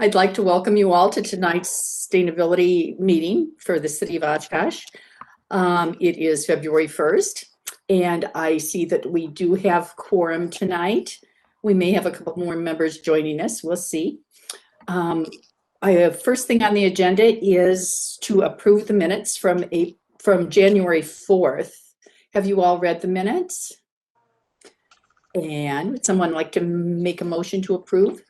I'd like to welcome you all to tonight's sustainability meeting for the city of Oshkosh. It is February 1st, and I see that we do have quorum tonight. We may have a couple more members joining us. We'll see. First thing on the agenda is to approve the minutes from January 4th. Have you all read the minutes? And would someone like to make a motion to approve?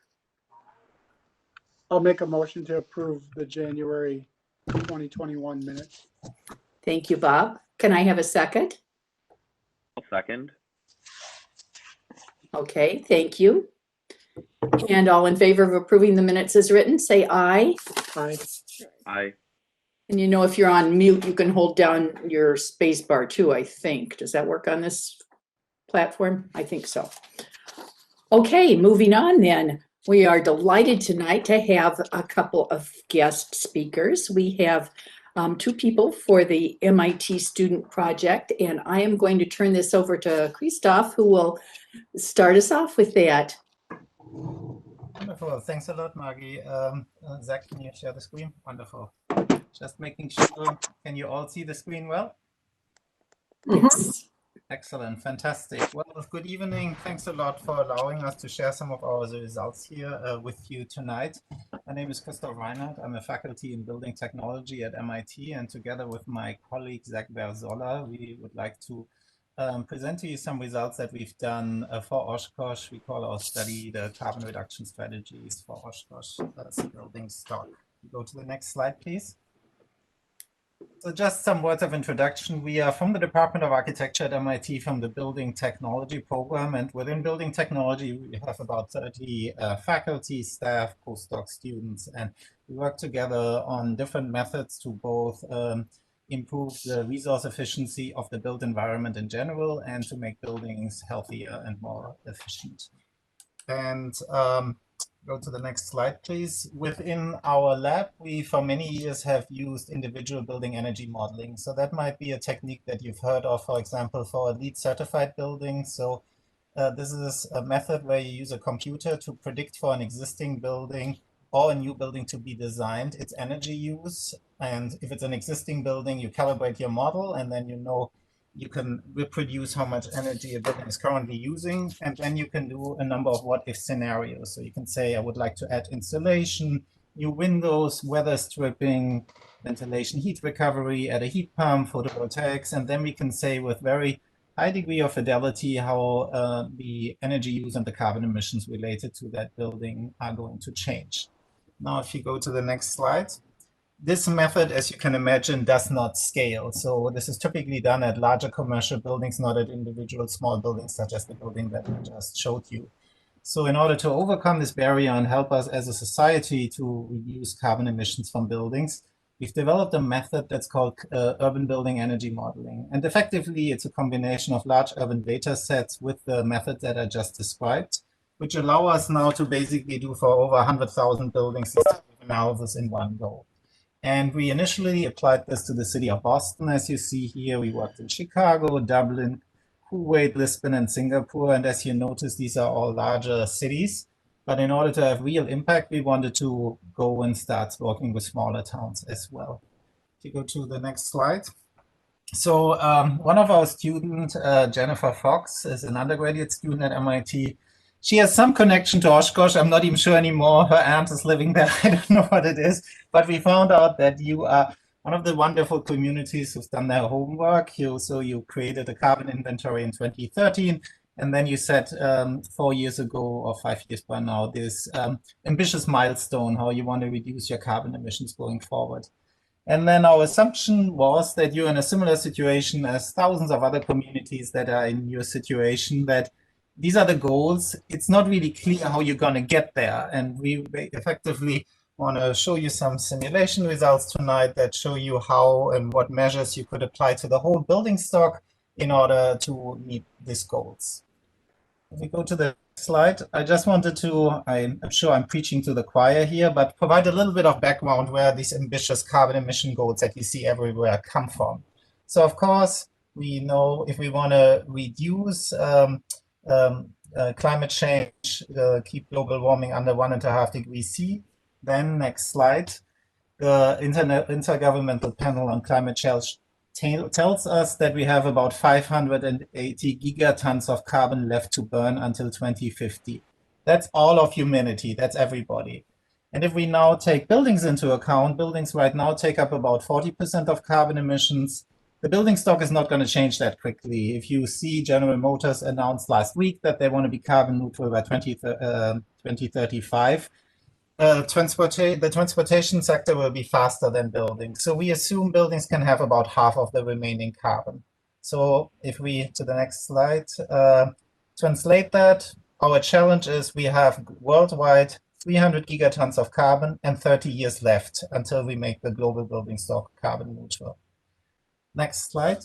I'll make a motion to approve the January 2021 minutes. Thank you, Bob. Can I have a second? I'll second. Okay, thank you. And all in favor of approving the minutes as written, say aye. Aye. Aye. And you know, if you're on mute, you can hold down your space bar too, I think. Does that work on this platform? I think so. Okay, moving on then. We are delighted tonight to have a couple of guest speakers. We have two people for the MIT student project, and I am going to turn this over to Christoph, who will start us off with that. Wonderful. Thanks a lot, Maggie. Zach, can you share the screen? Wonderful. Just making sure. Can you all see the screen well? Yes. Excellent. Fantastic. Well, good evening. Thanks a lot for allowing us to share some of our results here with you tonight. My name is Christoph Reinhardt. I'm a faculty in building technology at MIT, and together with my colleague Zach Berzola, we would like to present to you some results that we've done for Oshkosh. We call our study the carbon reduction strategies for Oshkosh building stock. Go to the next slide, please. So just some words of introduction. We are from the Department of Architecture at MIT, from the Building Technology program. And within Building Technology, we have about 30 faculty, staff, postdoc students. And we work together on different methods to both improve the resource efficiency of the built environment in general and to make buildings healthier and more efficient. And go to the next slide, please. Within our lab, we for many years have used individual building energy modeling. So that might be a technique that you've heard of, for example, for a LEED certified building. So this is a method where you use a computer to predict for an existing building or a new building to be designed its energy use. And if it's an existing building, you calibrate your model, and then you know you can reproduce how much energy a building is currently using, and then you can do a number of what-if scenarios. So you can say, I would like to add insulation, new windows, weather stripping, ventilation, heat recovery, add a heat pump, photovoltaics, and then we can say with very high degree of fidelity how the energy use and the carbon emissions related to that building are going to change. Now, if you go to the next slide. This method, as you can imagine, does not scale. So this is typically done at larger commercial buildings, not at individual small buildings, such as the building that I just showed you. So in order to overcome this barrier and help us as a society to reduce carbon emissions from buildings, we've developed a method that's called urban building energy modeling. And effectively, it's a combination of large urban data sets with the method that I just described, which allow us now to basically do for over 100,000 buildings analysis in one go. And we initially applied this to the city of Boston. As you see here, we worked in Chicago, Dublin, Kuwait, Lisbon, and Singapore. And as you notice, these are all larger cities. But in order to have real impact, we wanted to go and start working with smaller towns as well. If you go to the next slide. So one of our students, Jennifer Fox, is an undergraduate student at MIT. She has some connection to Oshkosh. I'm not even sure anymore. Her aunt is living there. I don't know what it is. But we found out that you are one of the wonderful communities who's done their homework. You created a carbon inventory in 2013. And then you set 4 years ago, or 5 years by now, this ambitious milestone, how you want to reduce your carbon emissions going forward. And then our assumption was that you're in a similar situation as thousands of other communities that are in your situation, that these are the goals. It's not really clear how you're going to get there. And we effectively want to show you some simulation results tonight that show you how and what measures you could apply to the whole building stock in order to meet these goals. If we go to the slide, I just wanted to, I'm sure I'm preaching to the choir here, but provide a little bit of background where these ambitious carbon emission goals that you see everywhere come from. So of course, we know if we want to reduce climate change, keep global warming under 1.5 degrees C, Then next slide. The Intergovernmental Panel on Climate Change tells us that we have about 580 gigatons of carbon left to burn until 2050. That's all of humanity, that's everybody. And if we now take buildings into account, buildings right now take up about 40% of carbon emissions. The building stock is not going to change that quickly. If you see General Motors announced last week that they want to be carbon neutral by 2035, the transportation sector will be faster than buildings. So we assume buildings can have about half of the remaining carbon. So if we, to the next slide, translate that, our challenge is we have worldwide 300 gigatons of carbon and 30 years left until we make the global building stock carbon neutral. Next slide.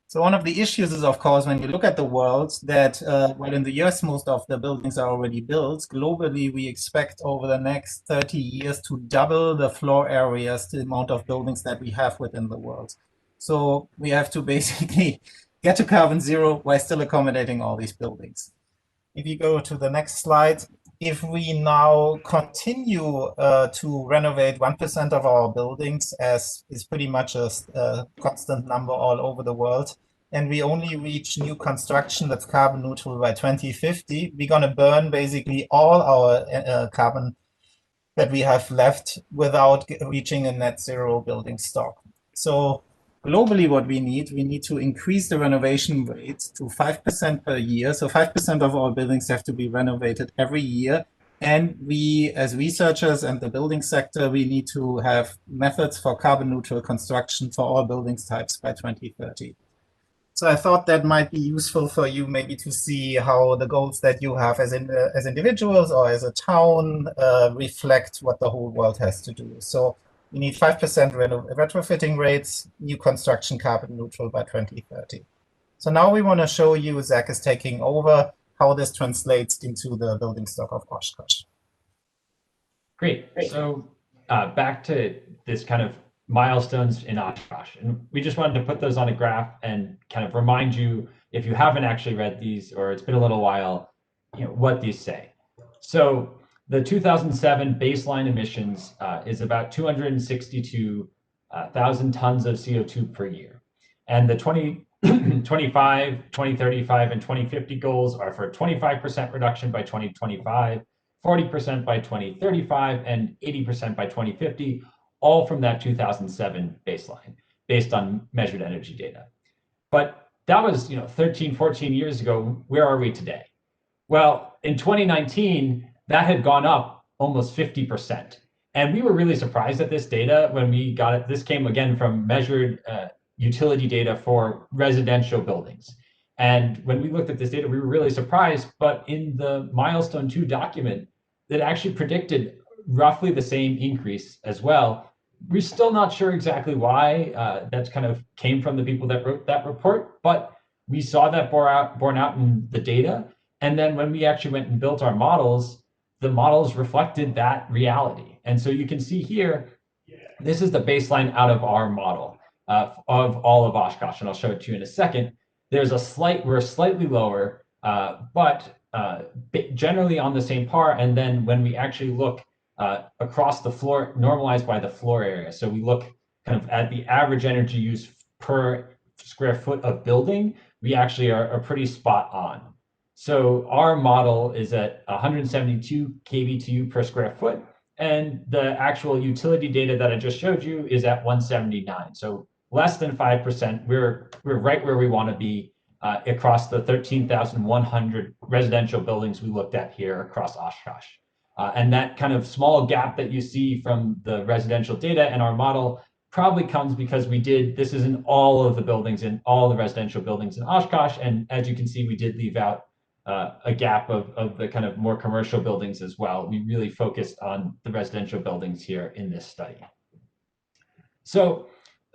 So one of the issues is, of course, when you look at the world, that while in the US, most of the buildings are already built, globally, we expect over the next 30 years to double the floor areas, the amount of buildings that we have within the world. So we have to basically get to carbon zero while still accommodating all these buildings. If you go to the next slide, if we now continue to renovate 1% of our buildings, as is pretty much a constant number all over the world, and we only reach new construction that's carbon neutral by 2050, we're going to burn basically all our carbon that we have left without reaching a net zero building stock. So globally, what we need to increase the renovation rate to 5% per year. So 5% of all buildings have to be renovated every year. And we, as researchers and the building sector, we need to have methods for carbon neutral construction for all buildings types by 2030. So I thought that might be useful for you maybe to see how the goals that you have as individuals or as a town reflect what the whole world has to do. So we need 5% retrofitting rates, new construction carbon neutral by 2030. So now we want to show you, Zach is taking over, how this translates into the building stock of Oshkosh. Great. So back to this kind of milestones in Oshkosh. And we just wanted to put those on a graph and kind of remind you, if you haven't actually read these or it's been a little while, what these say. So the 2007 baseline emissions is about 262,000 tons of CO2 per year. And the 2025, 2035, and 2050 goals are for 25% reduction by 2025, 40% by 2035, and 80% by 2050, all from that 2007 baseline, based on measured energy data. But that was 13, 14 years ago. Where are we today? Well, in 2019, that had gone up almost 50%. And we were really surprised at this data when we got it. This came again from measured utility data for residential buildings. And when we looked at this data, we were really surprised. But in the milestone 2 document, that actually predicted roughly the same increase as well. We're still not sure exactly why. That's kind of came from the people that wrote that report, but we saw that borne out in the data. And then when we actually went and built our models, the models reflected that reality. And so you can see here, this is the baseline out of our model of all of Oshkosh, and I'll show it to you in a second. We're slightly lower, but generally on the same par. And then when we actually look across the floor, normalized by the floor area. So we look kind of at the average energy use per square foot of building, we actually are pretty spot on. So our model is at 172 kBTU per square foot, and the actual utility data that I just showed you is at 179. So less than 5%. We're right where we want to be across the 13,100 residential buildings we looked at here across Oshkosh. And that kind of small gap that you see from the residential data and our model probably comes because this is in all of the buildings, in all the residential buildings in Oshkosh. And as you can see, we did leave out a gap of the kind of more commercial buildings as well. We really focused on the residential buildings here in this study. So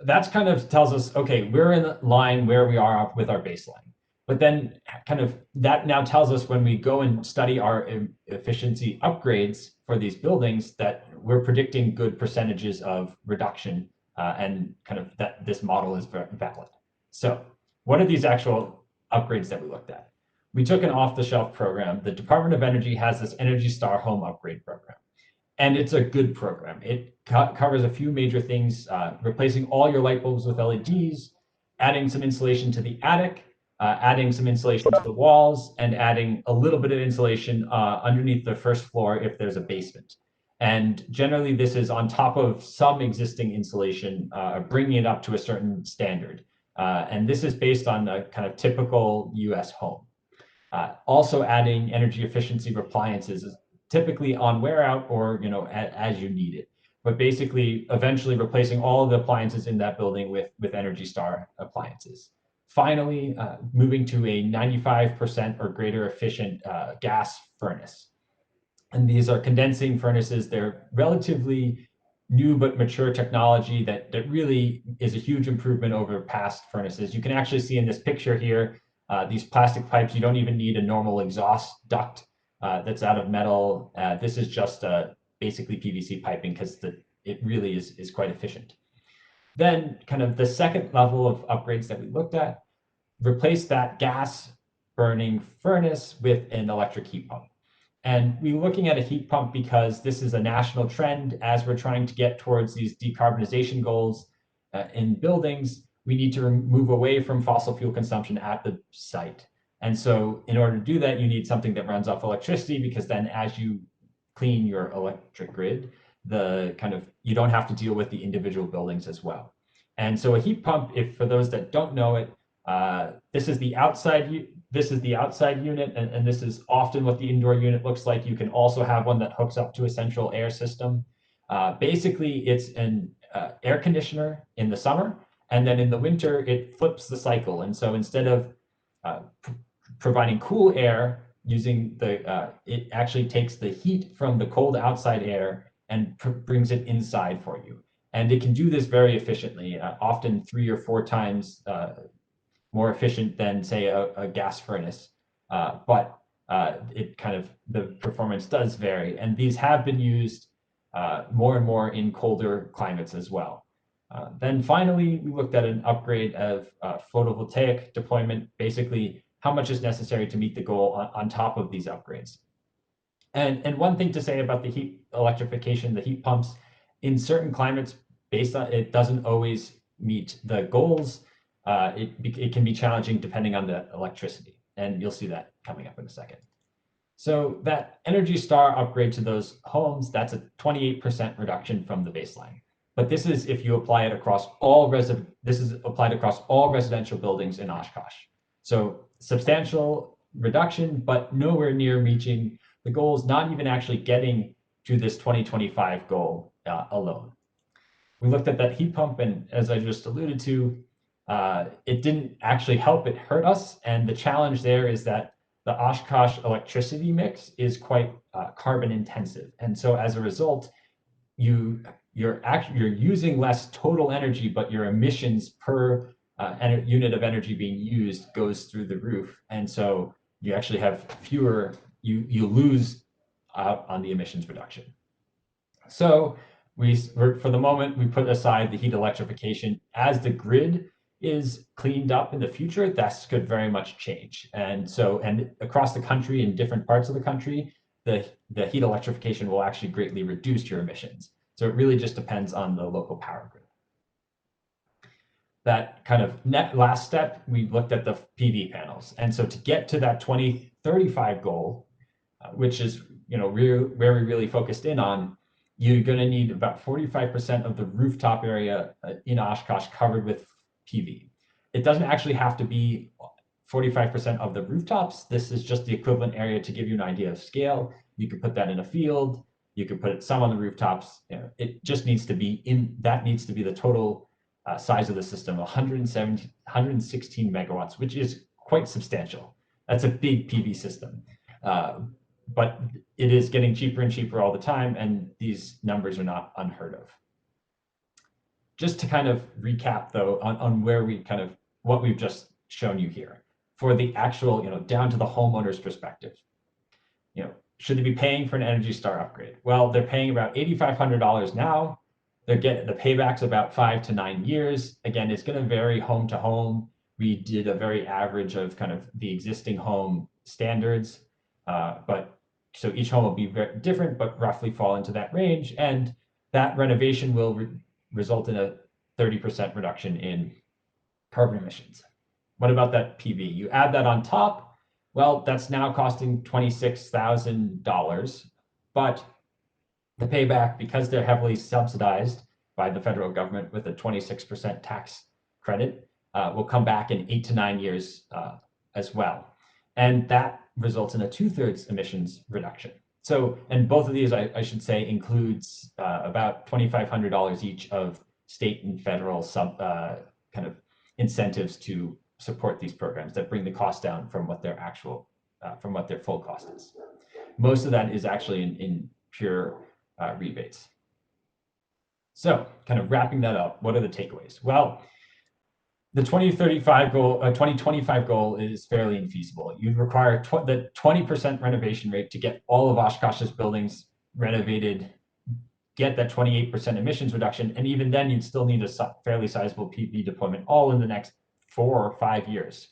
that's kind of tells us, okay, we're in line where we are with our baseline. But then kind of that now tells us when we go and study our efficiency upgrades for these buildings that we're predicting good percentages of reduction and kind of that this model is valid. So what are these actual upgrades that we looked at? We took an off-the-shelf program. The Department of Energy has this Energy Star Home Upgrade Program. And it's a good program. It covers a few major things, replacing all your light bulbs with LEDs, adding some insulation to the attic, adding some insulation to the walls, and adding a little bit of insulation underneath the first floor if there's a basement. And generally, this is on top of some existing insulation, bringing it up to a certain standard. And this is based on a kind of typical US home. Also adding energy efficiency appliances is typically on wear out or as you need it. But basically, eventually replacing all of the appliances in that building with Energy Star appliances. Finally, moving to a 95% or greater efficient gas furnace. And these are condensing furnaces. They're relatively new but mature technology that really is a huge improvement over past furnaces. You can actually see in this picture here, these plastic pipes. You don't even need a normal exhaust duct that's out of metal. This is just basically PVC piping because it really is quite efficient. Then kind of the second level of upgrades that we looked at, replace that gas burning furnace with an electric heat pump. And we're looking at a heat pump because this is a national trend as we're trying to get towards these decarbonization goals in buildings. We need to move away from fossil fuel consumption at the site. And so in order to do that, you need something that runs off electricity, because then as you clean your electric grid, you don't have to deal with the individual buildings as well. And so a heat pump, for those that don't know it, this is the outside unit, and this is often what the indoor unit looks like. You can also have one that hooks up to a central air system. Basically, it's an air conditioner in the summer, and then in the winter, it flips the cycle. And so instead of providing cool air using it actually takes the heat from the cold outside air and brings it inside for you. And it can do this very efficiently, often 3 or 4 times more efficient than, say, a gas furnace. But the performance does vary. And these have been used more and more in colder climates as well. Then finally, we looked at an upgrade of photovoltaic deployment, basically how much is necessary to meet the goal on top of these upgrades. And one thing to say about the heat electrification, the heat pumps, in certain climates, based on it doesn't always meet the goals. It can be challenging depending on the electricity, and you'll see that coming up in a second. So that Energy Star upgrade to those homes, that's a 28% reduction from the baseline. But this is if you apply it across this is applied across all residential buildings in Oshkosh. So substantial reduction, but nowhere near reaching the goals, not even actually getting to this 2025 goal alone. We looked at that heat pump, and as I just alluded to, it didn't actually help, it hurt us. And the challenge there is that the Oshkosh electricity mix is quite carbon intensive. And so as a result, you're using less total energy, but your emissions per unit of energy being used goes through the roof. And so you actually have fewer, you lose out on the emissions reduction. So for the moment, we put aside the heat electrification. As the grid is cleaned up in the future, that could very much change. And across the country, in different parts of the country, the heat electrification will actually greatly reduce your emissions. So it really just depends on the local power grid. That kind of last step, we looked at the PV panels. And so to get to that 2035 goal, which is where we really focused in on, you're going to need about 45% of the rooftop area in Oshkosh covered with PV. It doesn't actually have to be 45% of the rooftops. This is just the equivalent area to give you an idea of scale. You could put that in a field. You could put some on the rooftops. It just needs to be that needs to be the total size of the system, 116 megawatts, which is quite substantial. That's a big PV system. But it is getting cheaper and cheaper all the time, and these numbers are not unheard of. Just to kind of recap, though, on where what we've just shown you here, for the actual, down to the homeowner's perspective, should they be paying for an Energy Star upgrade? Well, they're paying about $8,500 now. The payback's about 5 to 9 years. Again, it's going to vary home to home. We did a very average of kind of the existing home standards, but so each home will be very different, but roughly fall into that range. And that renovation will result in a 30% reduction in carbon emissions. What about that PV? You add that on top, well, that's now costing $26,000, but the payback, because they're heavily subsidized by the federal government with a 26% tax credit, will come back in 8 to 9 years as well. And that results in a 2/3 emissions reduction. So, and both of these, I should say, includes about $2,500 each of state and federal kind of incentives to support these programs that bring the cost down from what their actual, from what their full cost is. Most of that is actually in pure rebates. So, kind of wrapping that up, what are the takeaways? Well, the 2025 goal is fairly infeasible. You'd require the 20% renovation rate to get all of Oshkosh's buildings renovated, get that 28% emissions reduction, and even then you'd still need a fairly sizable PV deployment all in the next 4 or 5 years.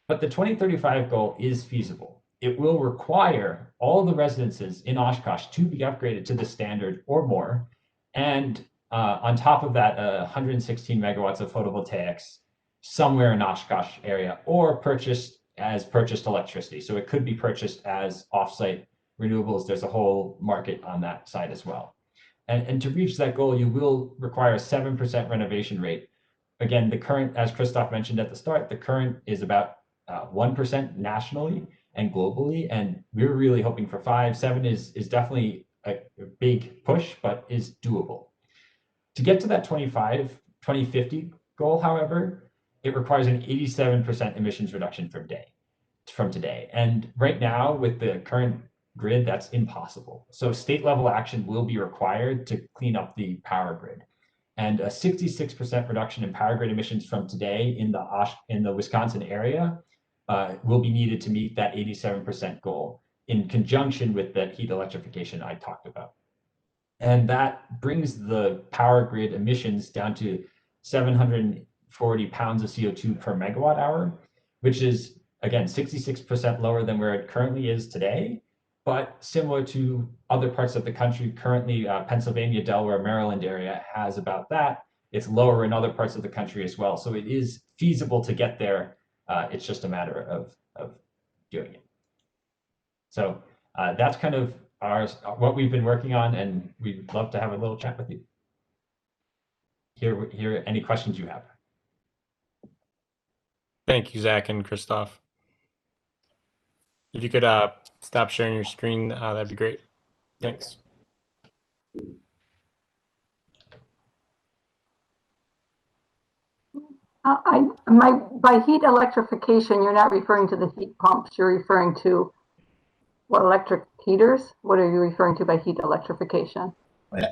But the 2035 goal is feasible. It will require all the residences in Oshkosh to be upgraded to the standard or more. And on top of that, 116 megawatts of photovoltaics somewhere in Oshkosh area, or purchased electricity. So it could be purchased as offsite renewables. There's a whole market on that side as well. And to reach that goal, you will require a 7% renovation rate. Again, the current, as Christoph mentioned at the start, the current is about 1% nationally and globally, and we're really hoping for 5. 7 is definitely a big push, but is doable. To get to that 2050 goal, however, it requires an 87% emissions reduction from today. And right now, with the current grid, that's impossible. So state level action will be required to clean up the power grid. And a 66% reduction in power grid emissions from today in the Wisconsin area will be needed to meet that 87% goal in conjunction with that heat electrification I talked about. And that brings the power grid emissions down to 740 pounds of CO2 per megawatt hour, which is, again, 66% lower than where it currently is today, but similar to other parts of the country. Currently, Pennsylvania, Delaware, Maryland area has about that. It's lower in other parts of the country as well. So it is feasible to get there. It's just a matter of doing it. So that's kind of what we've been working on, and we'd love to have a little chat with you. Hear any questions you have. Thank you, Zach and Christoph. If you could stop sharing your screen, that'd be great. Thanks. By heat electrification, you're not referring to the heat pumps. You're referring to what, electric heaters? What are you referring to by heat electrification?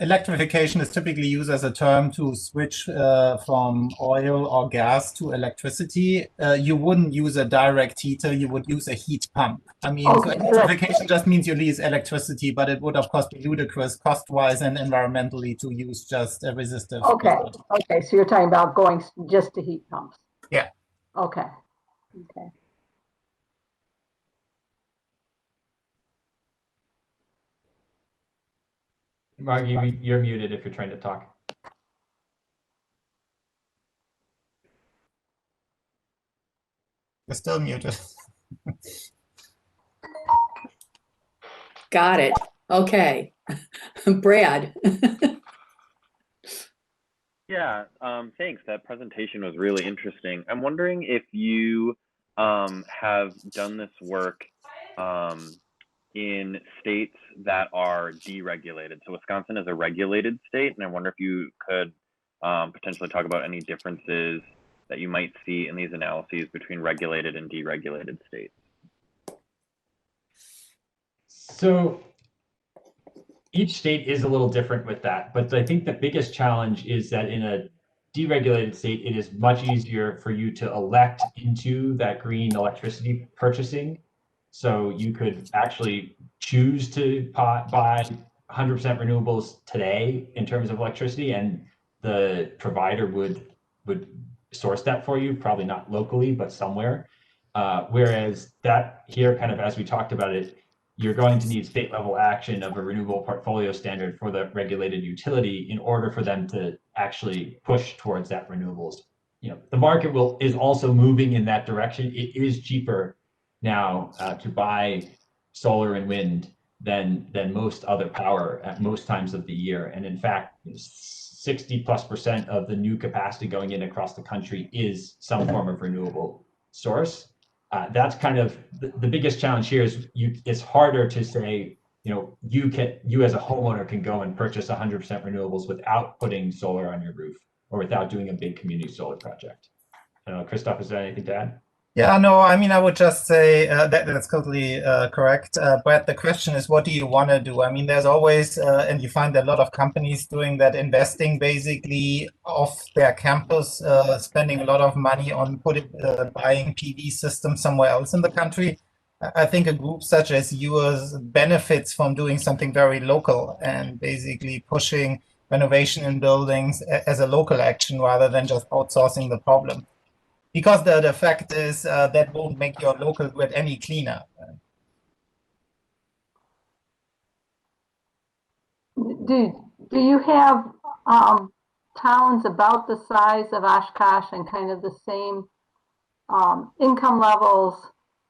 Electrification is typically used as a term to switch from oil or gas to electricity. You wouldn't use a direct heater, you would use a heat pump. I mean, Okay, so electrification just means you use electricity, but it would, of course, be ludicrous cost-wise and environmentally to use just a resistive. Okay, okay, so you're talking about going just to heat pumps. Yeah. Okay, okay. Margie, you're muted if you're trying to talk. You're still muted. Got it. Okay. Brad. Yeah, thanks. That presentation was really interesting. I'm wondering if you have done this work in states that are deregulated. So Wisconsin is a regulated state, and I wonder if you could potentially talk about any differences that you might see in these analyses between regulated and deregulated states. So each state is a little different with that, but I think the biggest challenge is that in a deregulated state, it is much easier for you to elect into that green electricity purchasing. So you could actually choose to buy 100% renewables today in terms of electricity, and the provider would source that for you, probably not locally, but somewhere. Whereas that here, kind of as we talked about it, you're going to need state level action of a renewable portfolio standard for the regulated utility in order for them to actually push towards that renewables. The market is also moving in that direction. It is cheaper now to buy solar and wind than most other power at most times of the year. And in fact, 60+% of the new capacity going in across the country is some form of renewable source. That's kind of the biggest challenge here is it's harder to say, you as a homeowner can go and purchase 100% renewables without putting solar on your roof or without doing a big community solar project. I don't know, Christoph, is there anything to add? Yeah, no, I mean, I would just say that's totally correct. But the question is, what do you want to do? I mean, there's always, and you find a lot of companies doing that, investing basically off their campus, spending a lot of money on buying PV systems somewhere else in the country. I think a group such as yours benefits from doing something very local and basically pushing renovation in buildings as a local action rather than just outsourcing the problem. Because the fact is that won't make your local grid any cleaner. Do you have towns about the size of Oshkosh and kind of the same income levels?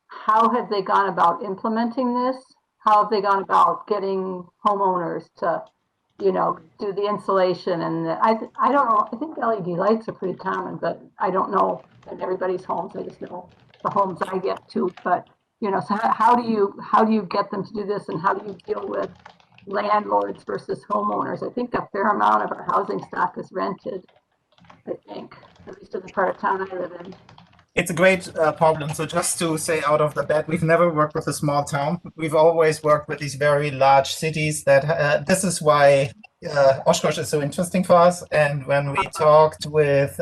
How have they gone about implementing this? How have they gone about getting homeowners to, do the insulation? And I don't know. I think LED lights are pretty common, but I don't know in everybody's homes. I just know the homes I get to. But so how do you get them to do this, and how do you deal with landlords versus homeowners? I think a fair amount of our housing stock is rented. I think, at least in the part of town I live in. It's a great problem. So just to say out of the bat, we've never worked with a small town. We've always worked with these very large cities. That this is why Oshkosh is so interesting for us. And when we talked with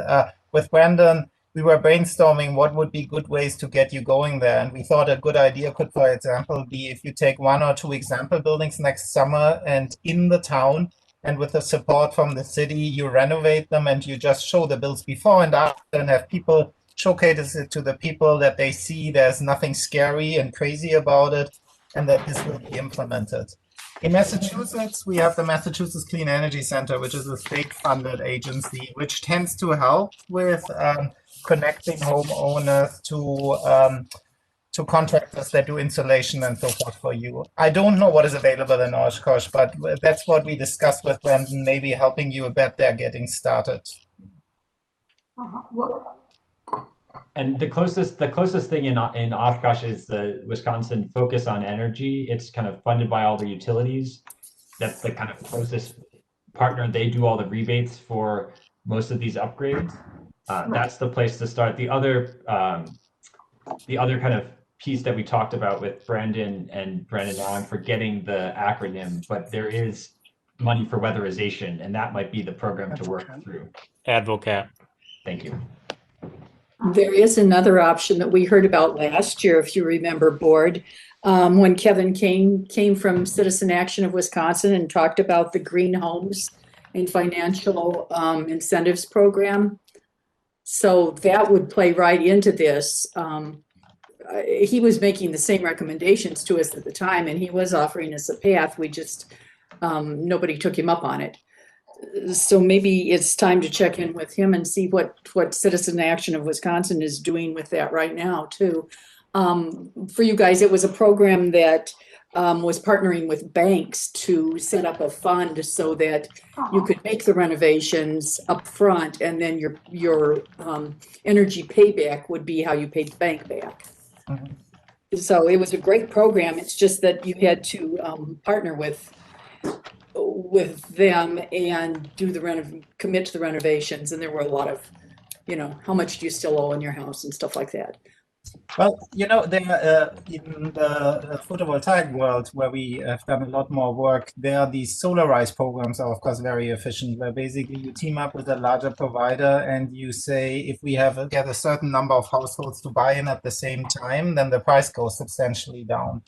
Brandon, we were brainstorming what would be good ways to get you going there. And we thought a good idea could, for example, be if you take 1 or 2 example buildings next summer and in the town, and with the support from the city, you renovate them and you just show the bills before and after and have people showcase it to the people that they see there's nothing scary and crazy about it and that this will be implemented. In Massachusetts, we have the Massachusetts Clean Energy Center, which is a state-funded agency, which tends to help with connecting homeowners to contractors that do insulation and so forth for you. I don't know what is available in Oshkosh, but that's what we discussed with Brandon, maybe helping you a bit there getting started. And the closest thing in Oshkosh is the Wisconsin Focus on Energy. It's kind of funded by all the utilities. That's the kind of closest partner. They do all the rebates for most of these upgrades. That's the place to start. The other kind of piece that we talked about with Brandon now, I'm forgetting the acronym, but there is money for weatherization, and that might be the program to work through. Advocate. Thank you. There is another option that we heard about last year, if you remember, board, when Kevin came from Citizen Action of Wisconsin and talked about the green homes and financial incentives program. So that would play right into this. He was making the same recommendations to us at the time, and he was offering us a path. We just, nobody took him up on it. So maybe it's time to check in with him and see what Citizen Action of Wisconsin is doing with that right now too. For you guys, it was a program that was partnering with banks to set up a fund so that you could make the renovations up front, and then your energy payback would be how you paid the bank back. Mm-hmm. So it was a great program. It's just that you had to partner with them and do commit to the renovations, and there were a lot of, how much do you still owe in your house and stuff like that. Well, there in the photovoltaic world, where we have done a lot more work, there are these solarized programs are, of course, very efficient, where basically you team up with a larger provider and you say, if we get a certain number of households to buy in at the same time, then the price goes substantially down.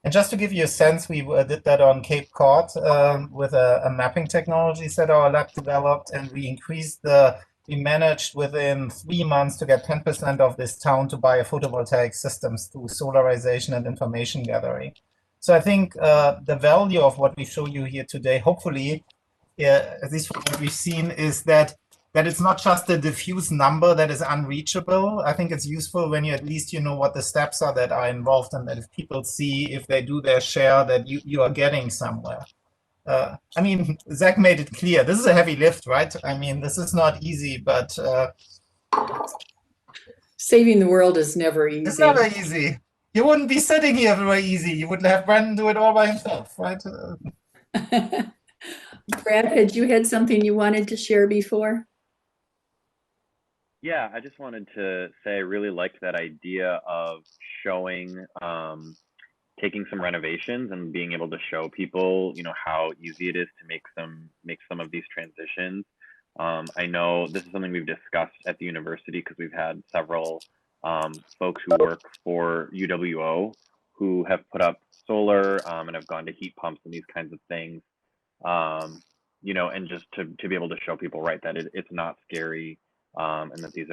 And just to give you a sense, we did that on Cape Cod with a mapping technology that our lab developed, and we managed within 3 months to get 10% of this town to buy a photovoltaic systems through solarization and information gathering. So I think the value of what we show you here today, hopefully, at least from what we've seen, is that it's not just a diffuse number that is unreachable. I think it's useful when you at least you know what the steps are that are involved, and that if people see, if they do their share, that you are getting somewhere. I mean, Zach made it clear. This is a heavy lift, right? I mean, this is not easy, but Saving the world is never easy. it's never easy. You wouldn't be sitting here very easy. You would have Brandon do it all by himself, right? Brad, had you had something you wanted to share before? Yeah, I just wanted to say I really liked that idea of showing, taking some renovations and being able to show people, you know, how easy it is to make some of these transitions. I know this is something we've discussed at the university because we've had several folks who work for UWO who have put up solar and have gone to heat pumps and these kinds of things. You know, and just to be able to show people, right, that it's not scary. And that these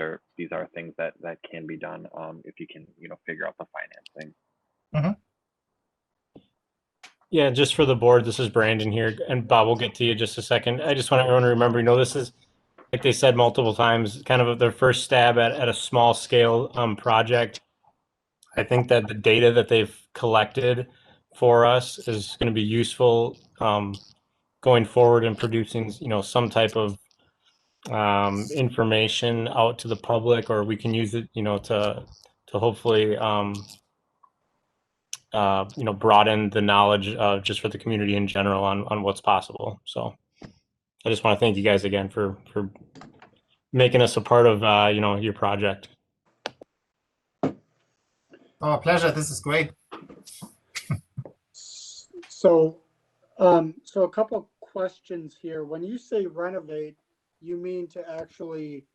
are things that can be done if you can, you know, figure out the financing. Mm-hmm. Yeah, just for the board, this is Brandon here, and Bob, we'll get to you in just a second. I just want everyone to remember, you know, this is, like they said multiple times, kind of their first stab at a small scale project. I think that the data that they've collected for us is going to be useful going forward in producing, you know, some type of information out to the public, or we can use it, you know, to hopefully you know, broaden the knowledge just for the community in general on what's possible. So I just want to thank you guys again for making us a part of you know, your project. Oh, pleasure. This is great. So, so a couple questions here. When you say renovate, you mean to actually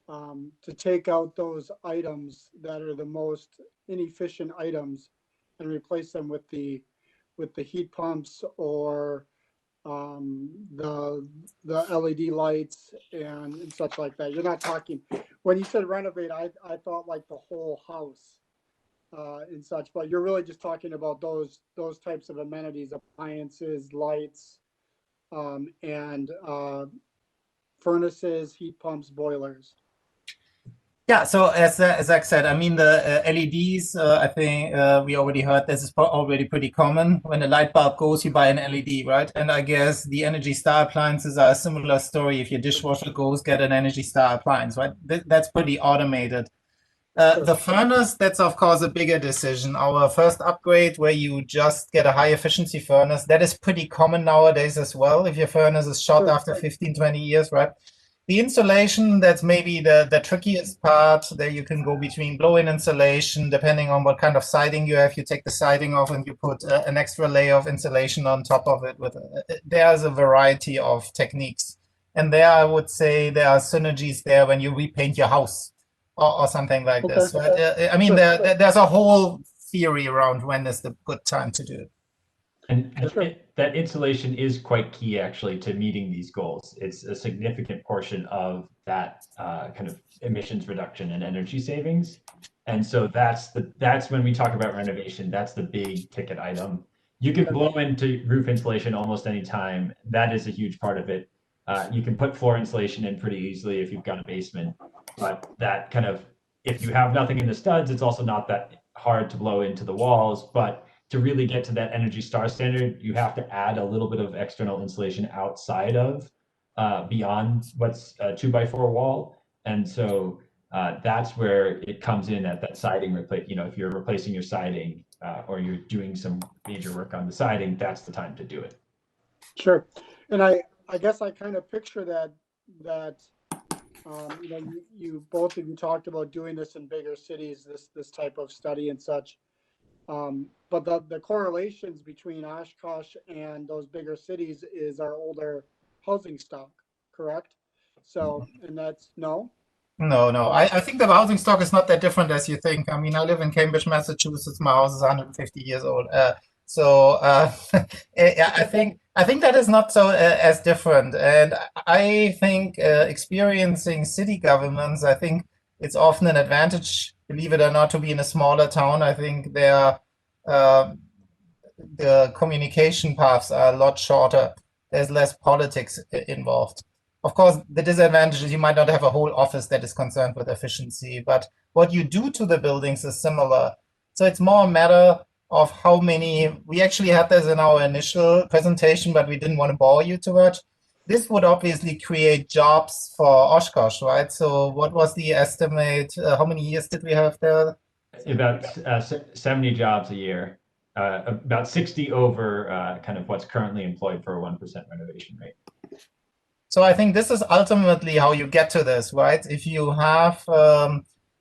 to take out those items that are the most inefficient items and replace them with the heat pumps or the LED lights and such like that. You're not talking, when you said renovate, I thought like the whole house and such, but you're really just talking about those types of amenities, appliances, lights, and furnaces, heat pumps, boilers. Yeah, so as Zach said, I mean, the LEDs, I think we already heard this is already pretty common. When a light bulb goes, you buy an LED, right? And I guess the Energy Star appliances are a similar story. If your dishwasher goes, get an Energy Star appliance, right? That's pretty automated. The furnace, that's of course a bigger decision. Our first upgrade where you just get a high efficiency furnace, that is pretty common nowadays as well. If your furnace is shot after 15, 20 years, right? The insulation, that's maybe the trickiest part. There you can go between blow-in insulation, depending on what kind of siding you have. You take the siding off and you put an extra layer of insulation on top of it. There's a variety of techniques. And there I would say there are synergies there when you repaint your house or something like this. Right? I mean, there's a whole theory around when is the good time to do it. And that insulation is quite key, actually, to meeting these goals. It's a significant portion of that kind of emissions reduction and energy savings. And so that's when we talk about renovation, that's the big ticket item. You can blow into roof insulation almost any time. That is a huge part of it. You can put floor insulation in pretty easily if you've got a basement. But that kind of, if you have nothing in the studs, it's also not that hard to blow into the walls. But to really get to that Energy Star standard, you have to add a little bit of external insulation outside of, beyond what's a 2x4 wall. And so that's where it comes in at that siding replace. You know, if you're replacing your siding or you're doing some major work on the siding, that's the time to do it. Sure. And I guess I kind of picture that you know, you both of you talked about doing this in bigger cities, this type of study and such. But the correlations between Oshkosh and those bigger cities is our older housing stock, correct? So, and that's no? No. I think the housing stock is not that different as you think. I mean, I live in Cambridge, Massachusetts. My house is 150 years old. I think that is not so as different. And I think experiencing city governments, I think it's often an advantage, believe it or not, to be in a smaller town. I think there the communication paths are a lot shorter. There's less politics involved. Of course, the disadvantage is you might not have a whole office that is concerned with efficiency, but what you do to the buildings is similar. So it's more a matter of how many. We actually had this in our initial presentation, but we didn't want to bore you too much. This would obviously create jobs for Oshkosh, right? So what was the estimate? How many years did we have there? About 70 jobs a year, about 60 over kind of what's currently employed for a 1% renovation rate. So I think this is ultimately how you get to this, right? If you have,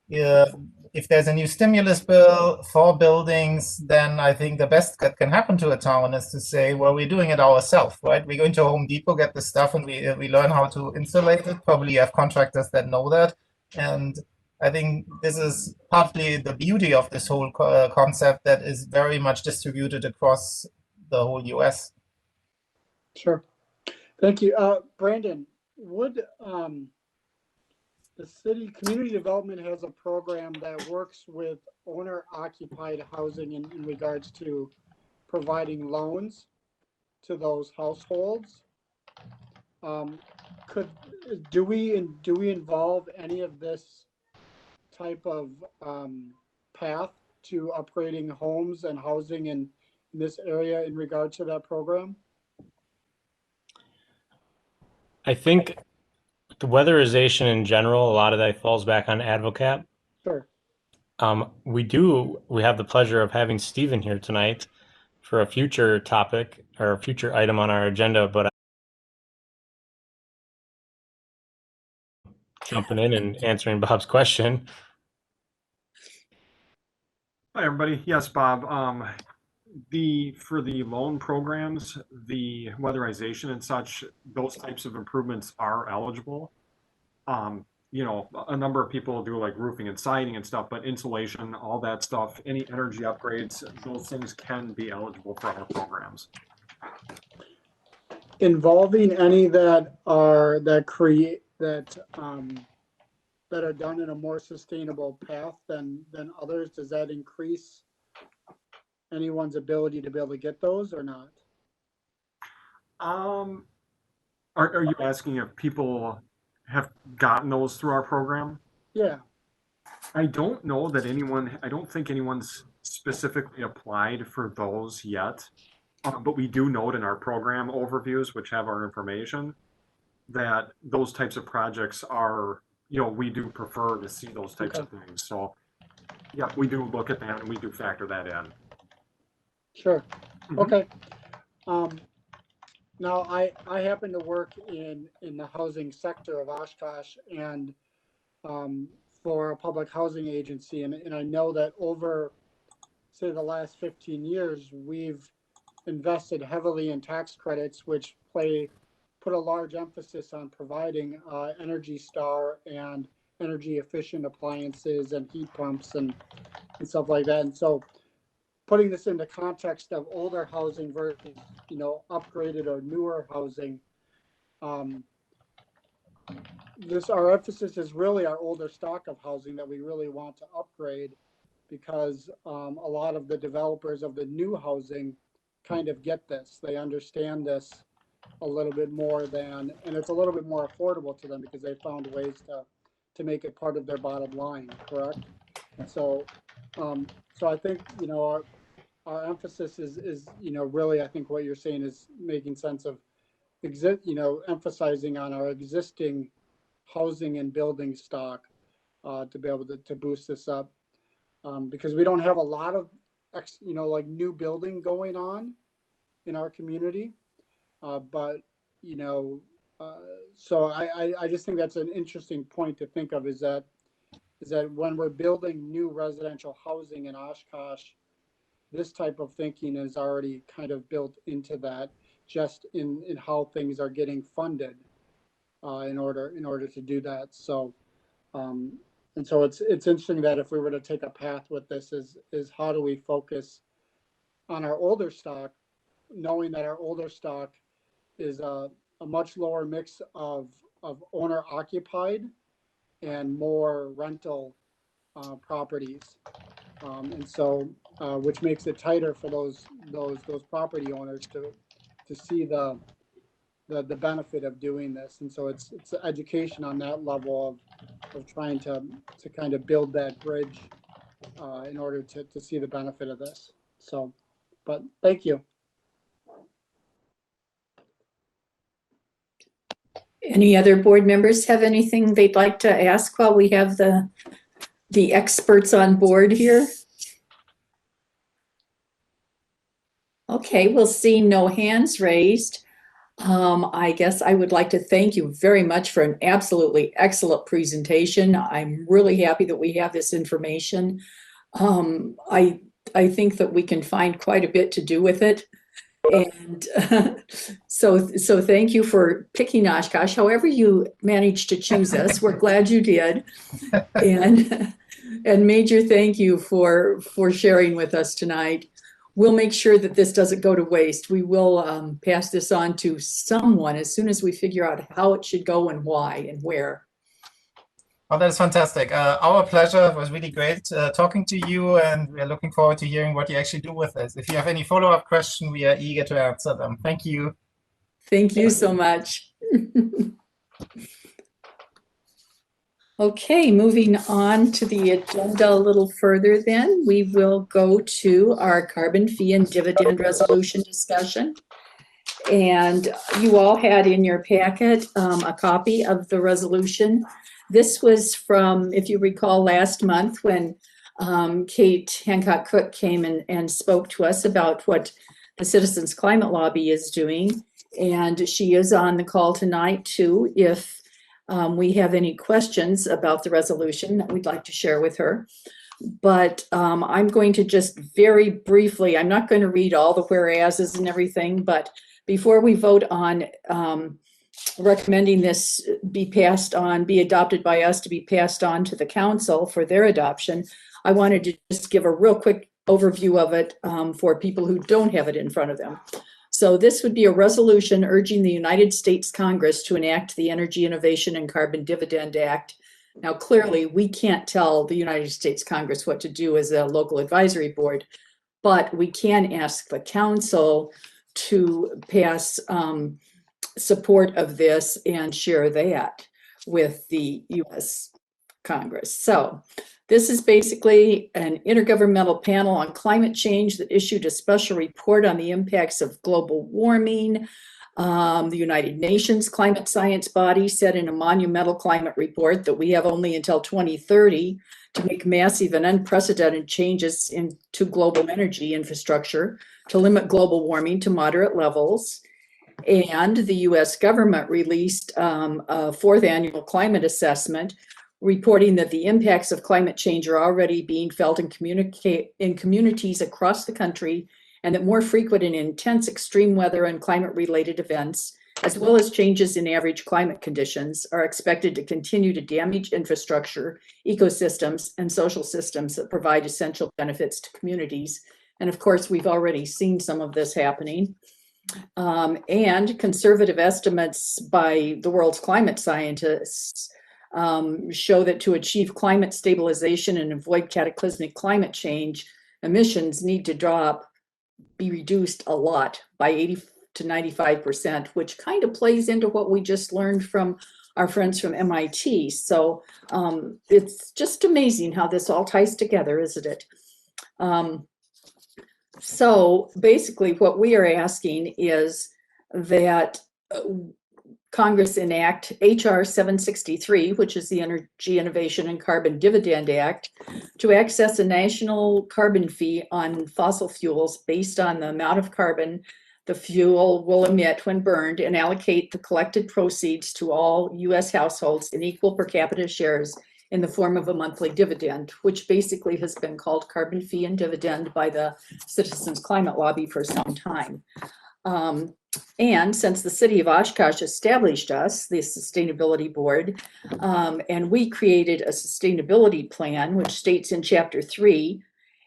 if there's a new stimulus bill for buildings, then I think the best that can happen to a town is to say, well, we're doing it ourselves, right? We go into Home Depot, get the stuff, and we learn how to insulate it. Probably you have contractors that know that. And I think this is partly the beauty of this whole concept that is very much distributed across the whole US. Sure. Thank you. Brandon, would the city community development has a program that works with owner occupied housing in regards to providing loans to those households? Do we involve any of this type of path to upgrading homes and housing in this area in regard to that program? I think the weatherization in general, a lot of that falls back on Advocap. Sure. We have the pleasure of having Stephen here tonight for a future topic or a future item on our agenda, but jumping in and answering Bob's question. Hi, everybody. Yes, Bob. For the loan programs, the weatherization and such, those types of improvements are eligible. You know, a number of people do like roofing and siding and stuff, but insulation, all that stuff, any energy upgrades, those things can be eligible for our programs. Involving any that are done in a more sustainable path than others, does that increase anyone's ability to be able to get those or not? Are you asking if people have gotten those through our program? Yeah. I don't know that I don't think anyone's specifically applied for those yet. But we do note in our program overviews, which have our information, that those types of projects are, you know, we do prefer to see those types of things. So, yeah, we do look at that and we do factor that in. Sure. Okay. Now I happen to work in the housing sector of Oshkosh and for a public housing agency, and I know that over, say, the last 15 years, we've invested heavily in tax credits, which put a large emphasis on providing Energy Star and energy efficient appliances and heat pumps and stuff like that. And so putting this into context of older housing versus, you know, upgraded or newer housing, our emphasis is really our older stock of housing that we really want to upgrade, because a lot of the developers of the new housing kind of get this. They understand this a little bit more and it's a little bit more affordable to them because they found ways to make it part of their bottom line, correct? So, so I think, you know, our emphasis is, you know, really, I think what you're saying is making sense of emphasizing on our existing housing and building stock to be able to boost this up, because we don't have a lot of like new building going on in our community, but you know, so I just think that's an interesting point to think of, is that when we're building new residential housing in Oshkosh, this type of thinking is already kind of built into that, just in how things are getting funded in order to do that. So and so it's interesting that if we were to take a path with this, is how do we focus on our older stock, knowing that our older stock is a much lower mix of owner occupied and more rental properties. And so which makes it tighter for those property owners to see the benefit of doing this. And so it's education on that level of trying to kind of build that bridge in order to see the benefit of this. So, but thank you. Any other board members have anything they'd like to ask while we have the experts on board here? Okay, we'll see no hands raised. I guess I would like to thank you very much for an absolutely excellent presentation. I'm really happy that we have this information. I think that we can find quite a bit to do with it. And so thank you for picking Oshkosh. However you managed to choose us, we're glad you did. And major thank you for sharing with us tonight. We'll make sure that this doesn't go to waste. We will pass this on to someone as soon as we figure out how it should go and why and where. Oh, that's fantastic. Our pleasure. It was really great talking to you, and we are looking forward to hearing what you actually do with this. If you have any follow-up questions, we are eager to answer them. Thank you. Thank you so much. Okay, moving on to the agenda a little further then, we will go to our carbon fee and dividend resolution discussion. And you all had in your packet a copy of the resolution. This was from, if you recall, last month when Kate Hancock-Cook came and spoke to us about what the Citizens Climate Lobby is doing. And she is on the call tonight too, if we have any questions about the resolution that we'd like to share with her. But I'm going to just very briefly, I'm not going to read all the whereases and everything, but before we vote on recommending this be adopted by us to be passed on to the council for their adoption, I wanted to just give a real quick overview of it for people who don't have it in front of them. So this would be a resolution urging the United States Congress to enact the Energy Innovation and Carbon Dividend Act. Now, clearly, we can't tell the United States Congress what to do as a local advisory board, but we can ask the council to pass support of this and share that with the U.S. Congress. So this is basically an intergovernmental panel on climate change that issued a special report on the impacts of global warming. The United Nations climate science body said in a monumental climate report that we have only until 2030 to make massive and unprecedented changes into global energy infrastructure to limit global warming to moderate levels. And the US government released a fourth annual climate assessment reporting that the impacts of climate change are already being felt in communities across the country, and that more frequent and intense extreme weather and climate-related events, as well as changes in average climate conditions, are expected to continue to damage infrastructure, ecosystems, and social systems that provide essential benefits to communities. And of course, we've already seen some of this happening. And conservative estimates by the world's climate scientists show that to achieve climate stabilization and avoid cataclysmic climate change, emissions need to be reduced a lot by 80 to 95%, which kind of plays into what we just learned from our friends from MIT. So it's just amazing how this all ties together, isn't it? So basically what we are asking is that Congress enact H.R. 763, which is the Energy Innovation and Carbon Dividend Act, to access a national carbon fee on fossil fuels based on the amount of carbon the fuel will emit when burned, and allocate the collected proceeds to all U.S. households in equal per capita shares in the form of a monthly dividend, which basically has been called carbon fee and dividend by the Citizens Climate Lobby for some time. And since the city of Oshkosh established us, the sustainability board, and we created a sustainability plan, which states in Chapter 3,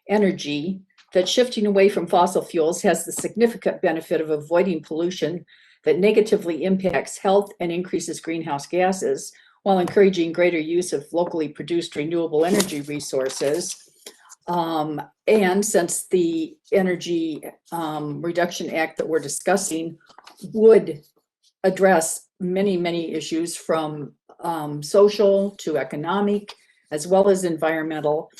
Energy, that shifting away from fossil fuels has the significant benefit of avoiding pollution that negatively impacts health and increases greenhouse gases, while encouraging greater use of locally produced renewable energy resources. And since the Energy Reduction Act that we're discussing would address many, many issues from social to economic, as well as environmental,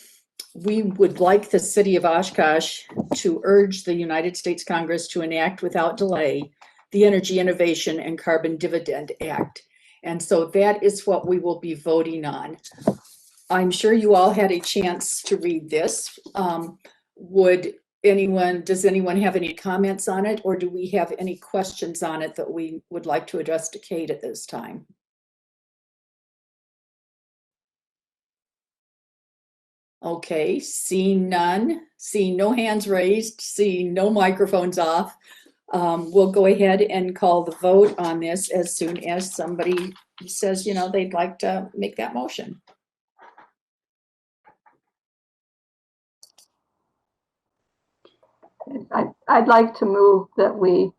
we would like the city of Oshkosh to urge the United States Congress to enact without delay the Energy Innovation and Carbon Dividend Act. And so that is what we will be voting on. I'm sure you all had a chance to read this. Does anyone have any comments on it, or do we have any questions on it that we would like to address to Kate at this time? Okay, seeing none, seeing no hands raised, seeing no microphones off, we'll go ahead and call the vote on this as soon as somebody says, they'd like to make that motion. I'd like to move that we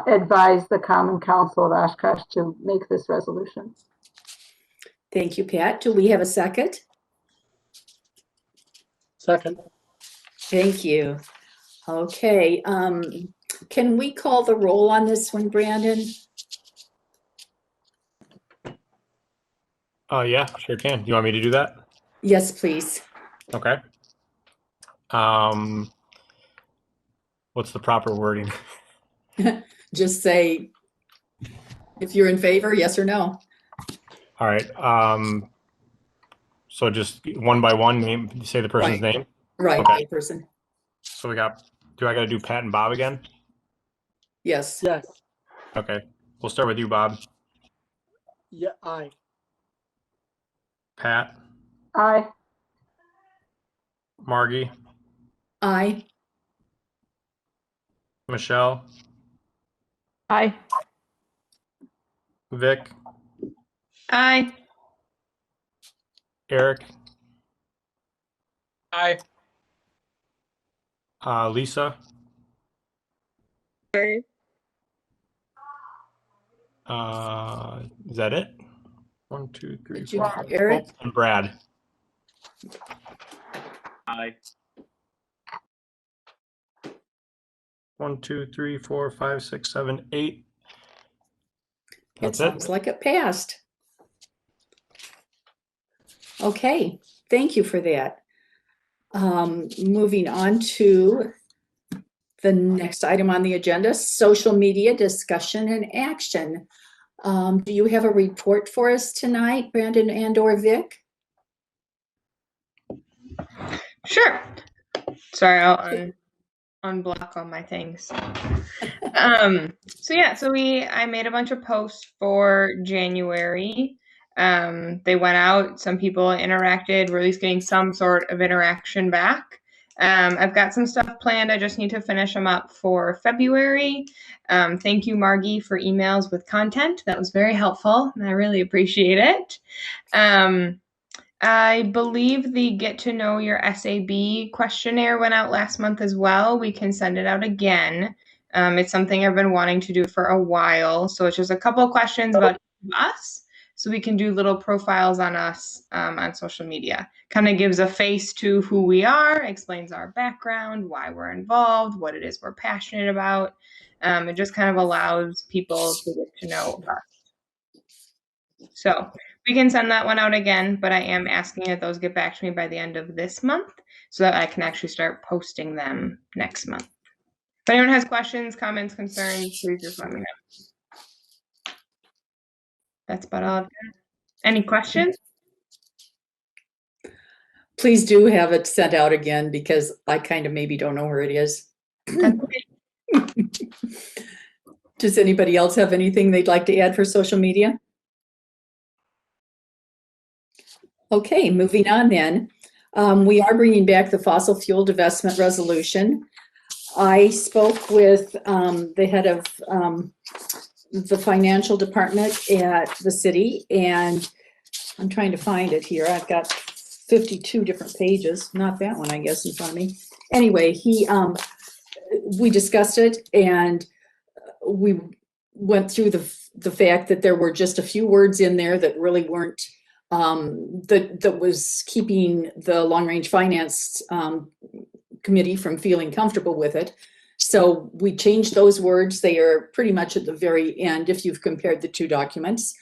advise the Common Council of Oshkosh to make this resolution. Thank you, Pat. Do we have a second? Second. Thank you. Okay, can we call the roll on this one, Brandon? Yeah, sure can. You want me to do that? Yes, please. Okay. What's the proper wording? Just say if you're in favor, yes or no. All right. So just one by one name, say the person's name. Right, Okay. person. So we got, do I got to do Pat and Bob again? Yes. Yes. Okay. We'll start with you, Bob. Yeah, aye. Pat, Aye. Margie, Aye. Michelle, Aye. Vic, Aye. Eric, Aye. Lisa, Aye. is that it? 1, 2, 3, Did you, 4. Eric? Oh, and Brad. Aye. 1, 2, 3, 4, 5, 6, 7, 8. It That's sounds it. like it passed. Okay, thank you for that. Moving on to the next item on the agenda, social media discussion and action. Do you have a report for us tonight, Brandon and/or Vic? Sure. Sorry, I'll unblock all my things. I made a bunch of posts for January. They went out, some people interacted, we're at least getting some sort of interaction back. I've got some stuff planned. I just need to finish them up for February. Thank you, Margie, for emails with content. That was very helpful, and I really appreciate it. I believe the Get to Know Your SAB questionnaire went out last month as well. We can send it out again. It's something I've been wanting to do for a while. So it's just a couple of questions about us. So we can do little profiles on us on social media. Kind of gives a face to who we are, explains our background, why we're involved, what it is we're passionate about. It just kind of allows people to get to know us. So we can send that one out again, but I am asking that those get back to me by the end of this month so that I can actually start posting them next month. If anyone has questions, comments, concerns, please just let me know. That's about all I've got. Any questions? Please do have it sent out again because I kind of maybe don't know where it is. That's okay. Does anybody else have anything they'd like to add for social media? Okay, moving on then. We are bringing back the fossil fuel divestment resolution. I spoke with the head of the financial department at the city, and I'm trying to find it here. I've got 52 different pages, not that one, I guess, in front of me. Anyway, we discussed it, and we went through the fact that there were just a few words in there that really weren't that was keeping the long range finance committee from feeling comfortable with it. So we changed those words. They are pretty much at the very end if you've compared the two documents.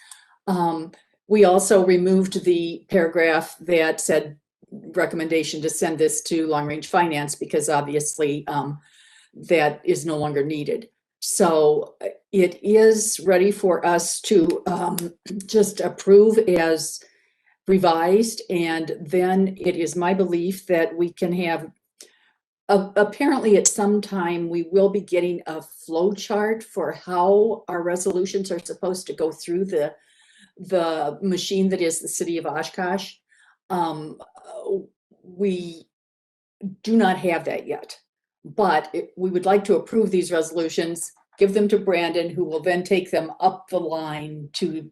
We also removed the paragraph that said recommendation to send this to long range finance because obviously that is no longer needed. So it is ready for us to just approve as revised, and then it is my belief that we can have, apparently at some time, we will be getting a flow chart for how our resolutions are supposed to go through the machine that is the city of Oshkosh. We do not have that yet, but we would like to approve these resolutions, give them to Brandon, who will then take them up the line to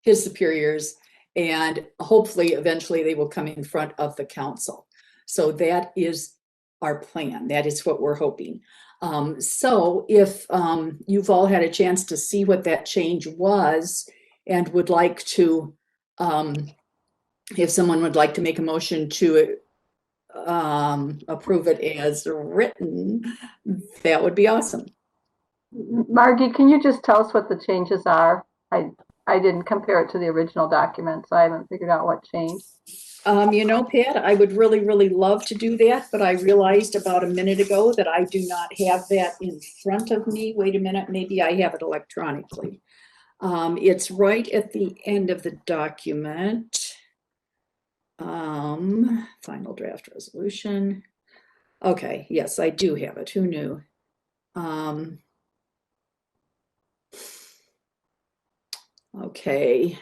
his superiors, and hopefully eventually they will come in front of the council. So that is our plan. That is what we're hoping. So if you've all had a chance to see what that change was and would like to, if someone would like to make a motion to approve it as written, that would be awesome. Margie, can you just tell us what the changes are? I didn't compare it to the original document, so I haven't figured out what changed. You know, Pat, I would really, really love to do that, but I realized about a minute ago that I do not have that in front of me. Wait a minute, maybe I have it electronically. It's right at the end of the document. Final draft resolution. Okay, yes, I do have it. Who knew? Okay.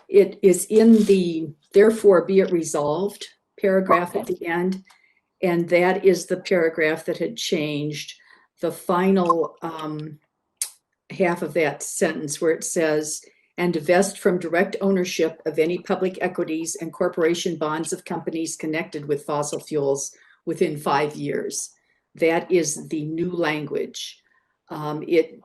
It is in the therefore be it resolved paragraph at the end, and that is the paragraph that had changed. The final half of that sentence where it says, and divest from direct ownership of any public equities and corporation bonds of companies connected with fossil fuels within 5 years. That is the new language. It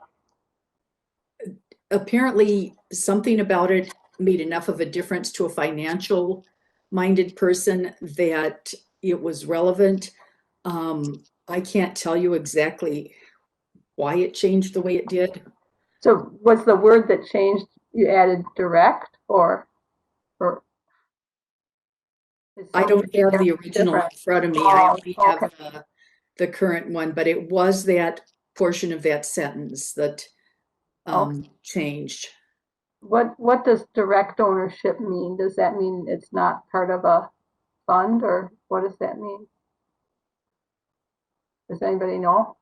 apparently something about it made enough of a difference to a financial minded person that it was relevant. I can't tell you exactly why it changed the way it did. So was the word that changed, you added direct or I don't have the original in front of me. I only have okay. the current one, but it was that portion of that sentence that changed. What does direct ownership mean? Does that mean it's not part of a fund, or what does that mean? Does anybody know?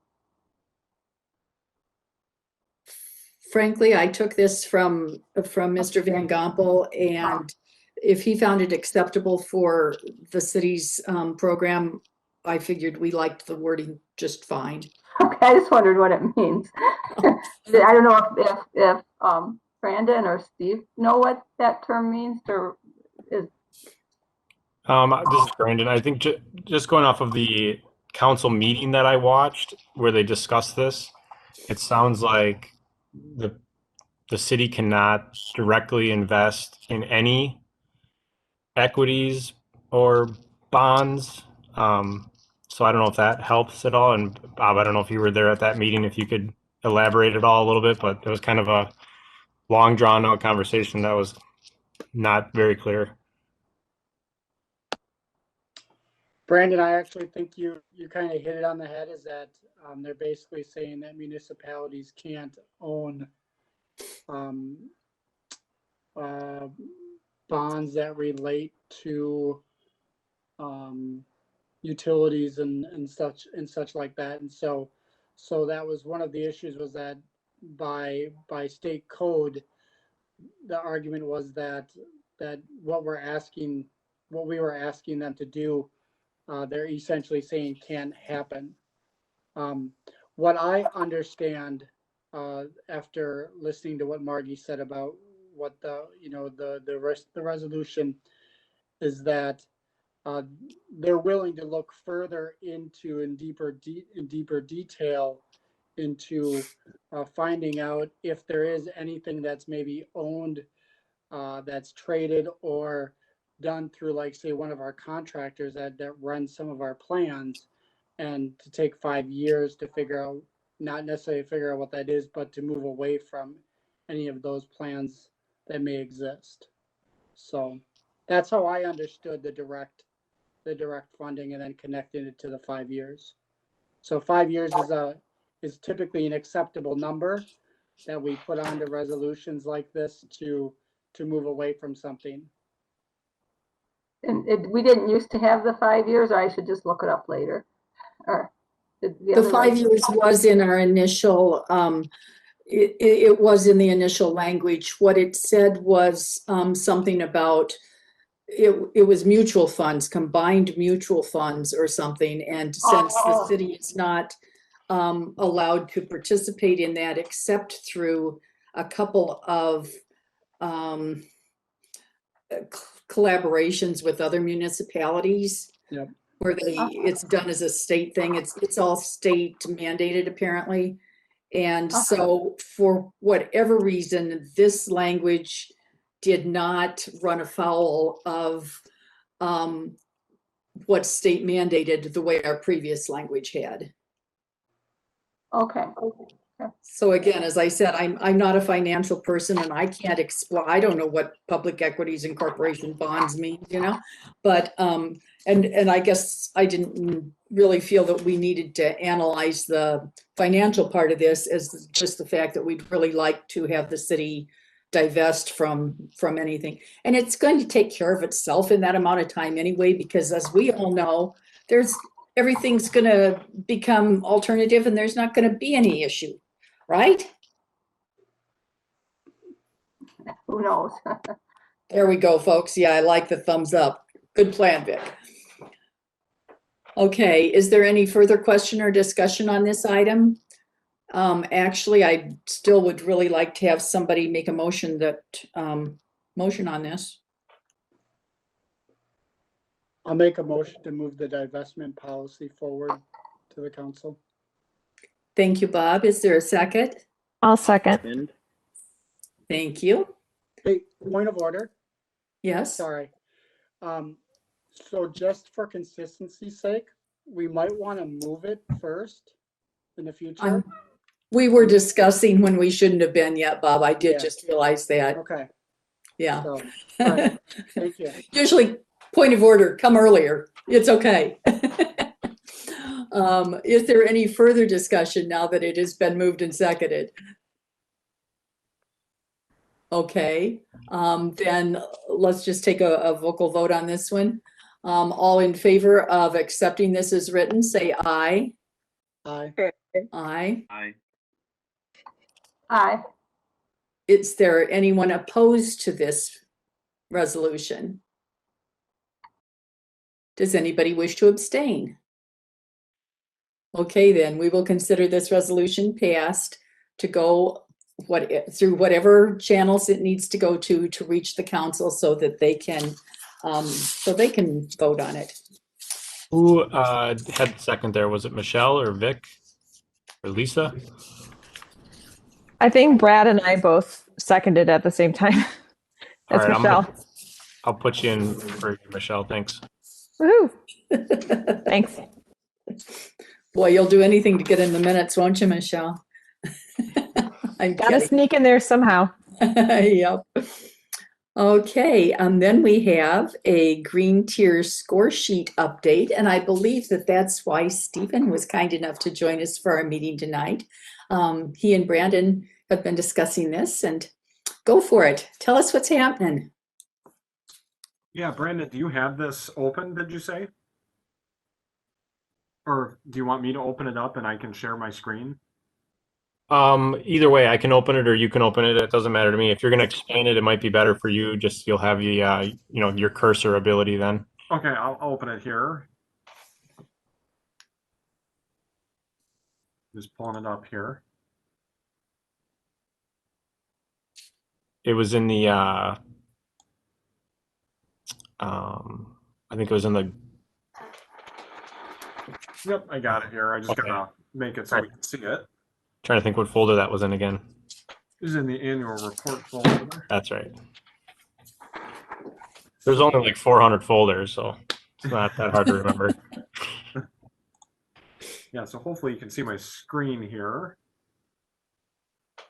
Frankly, I took this from Mr. Van Gompel, and if he found it acceptable for the city's program, I figured we liked the wording just fine. Okay, I just wondered what it means. I don't know if Brandon or Steve know what that term means, or is. This is Brandon. I think just going off of the council meeting that I watched where they discussed this, it sounds like the city cannot directly invest in any equities or bonds. So I don't know if that helps at all. And Bob, I don't know if you were there at that meeting, if you could elaborate at all a little bit, but it was kind of a long drawn out conversation that was not very clear. Brandon, I actually think you kind of hit it on the head, is that they're basically saying that municipalities can't own bonds that relate to utilities and such like that. And so that was one of the issues, was that by state code, the argument was that what we were asking them to do, they're essentially saying can't happen. What I understand after listening to what Margie said about what the resolution is, that they're willing to look further into in deeper detail into finding out if there is anything that's maybe owned that's traded or done through, like, say, one of our contractors that runs some of our plans, and to take 5 years to figure out, not necessarily figure out what that is, but to move away from any of those plans that may exist. So that's how I understood the direct funding, and then connecting it to the 5 years. So 5 years is typically an acceptable number that we put onto resolutions like this to move away from something. And we didn't used to have the 5 years, or I should just look it up later? Or The other 5 years was in our initial, it was in the initial language. What it said was something about, it was mutual funds, combined mutual funds or something. And since the city is not allowed to participate in that except through a couple of collaborations with other municipalities. Yep. Where it's done as a state thing. It's all state mandated apparently. And so for whatever reason, this language did not run afoul of what state mandated the way our previous language had. Okay. So again, as I said, I'm not a financial person, and I can't explain. I don't know what public equities and corporation bonds mean, you know, but and I guess I didn't really feel that we needed to analyze the financial part of this, as just the fact that we'd really like to have the city divest from anything. And it's going to take care of itself in that amount of time anyway, because as we all know, everything's going to become alternative, and there's not going to be any issue, right? Who knows? There we go, folks. Yeah, I like the thumbs up. Good plan, Vic. Okay, is there any further question or discussion on this item? Actually, I still would really like to have somebody make a motion motion on this. I'll make a motion to move the divestment policy forward to the council. Thank you, Bob. Is there a second? I'll second. And Thank you. Hey, point of order. Yes. Sorry. So just for consistency's sake, we might want to move it first in the future. We were discussing when we shouldn't have been yet, Bob. I did Yeah. just realize that. Okay. Yeah. So, all right. Thank you. Usually, point of order, come earlier. It's okay. Is there any further discussion now that it has been moved and seconded? Okay, then let's just take a vocal vote on this one. All in favor of accepting this as written, say aye. Aye. Aye. I Aye. Is there anyone opposed to this resolution? Does anybody wish to abstain? Okay, then we will consider this resolution passed to go through whatever channels it needs to go to reach the council, so that they can vote on it. Who had second there? Was it Michelle or Vic or Lisa? I think Brad and I both seconded at the same time. All It's right, Michelle. I'll put you in for Michelle. Thanks. Woohoo. Thanks. Boy, you'll do anything to get in the minutes, won't you, Michelle? I'm Gotta kidding. sneak in there somehow. Yep. Okay, then we have a green tier score sheet update, and I believe that that's why Stephen was kind enough to join us for our meeting tonight. He and Brandon have been discussing this, and go for it. Tell us what's happening. Yeah, Brandon, do you have this open, did you say? Or do you want me to open it up and I can share my screen? Either way, I can open it or you can open it. It doesn't matter to me. If you're going to explain it, it might be better for you. Just you'll have the, your cursor ability then. Okay, I'll open it here. Just pulling it up here. It was in the, I think it was in the. Yep, I got it here. I just gotta make it so we can see it. Trying to think what folder that was in again. This is in the annual report folder. That's right. There's only like 400 folders, so it's not that hard to remember. Yeah, so hopefully you can see my screen here.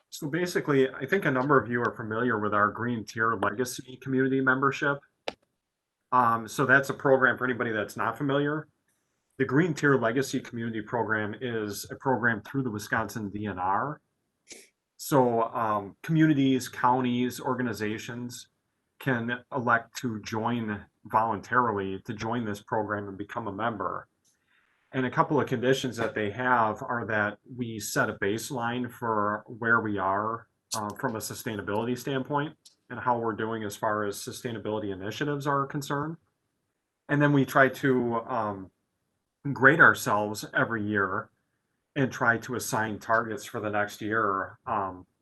So basically, I think a number of you are familiar with our Green Tier Legacy community membership. So that's a program for anybody that's not familiar. The Green Tier Legacy Community Program is a program through the Wisconsin DNR. So communities, counties, organizations can elect to join voluntarily to join this program and become a member. And a couple of conditions that they have are that we set a baseline for where we are from a sustainability standpoint and how we're doing as far as sustainability initiatives are concerned. And then we try to grade ourselves every year and try to assign targets for the next year.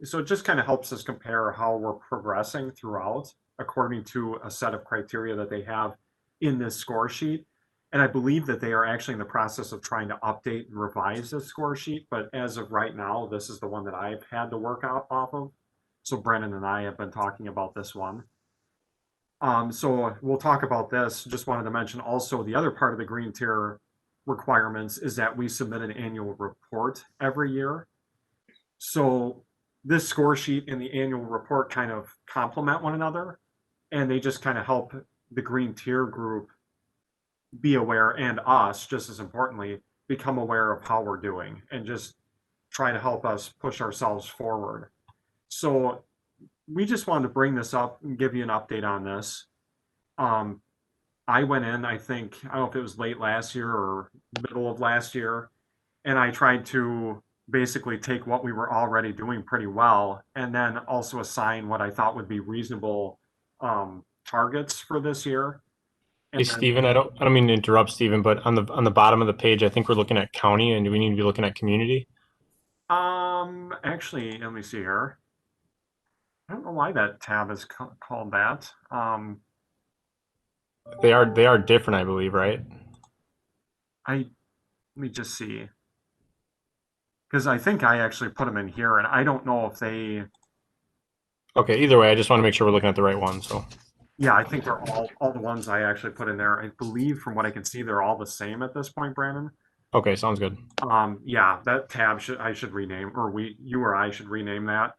So it just kind of helps us compare how we're progressing throughout according to a set of criteria that they have in this score sheet. And I believe that they are actually in the process of trying to update and revise this score sheet. But as of right now, this is the one that I've had to work out off of. So Brennan and I have been talking about this one. So we'll talk about this. Just wanted to mention also the other part of the Green Tier requirements is that we submit an annual report every year. So this score sheet and the annual report kind of complement one another, and they just kind of help the Green Tier group be aware, and us, just as importantly, become aware of how we're doing and just try to help us push ourselves forward. So we just wanted to bring this up and give you an update on this. I went in, I think, I don't know if it was late last year or middle of last year, and I tried to basically take what we were already doing pretty well and then also assign what I thought would be reasonable targets for this year. Hey, Stephen, I don't mean to interrupt, Stephen, but on the bottom of the page, I think we're looking at county, and do we need to be looking at community? Actually, let me see here. I don't know why that tab is called that. They are different, I believe, right? Let me just see. Because I think I actually put them in here, and I don't know if they. Okay, either way, I just want to make sure we're looking at the right one. So. Yeah, I think they're all the ones I actually put in there. I believe from what I can see, they're all the same at this point, Brandon. Okay, sounds good. Yeah, that tab I should rename, or you or I should rename that.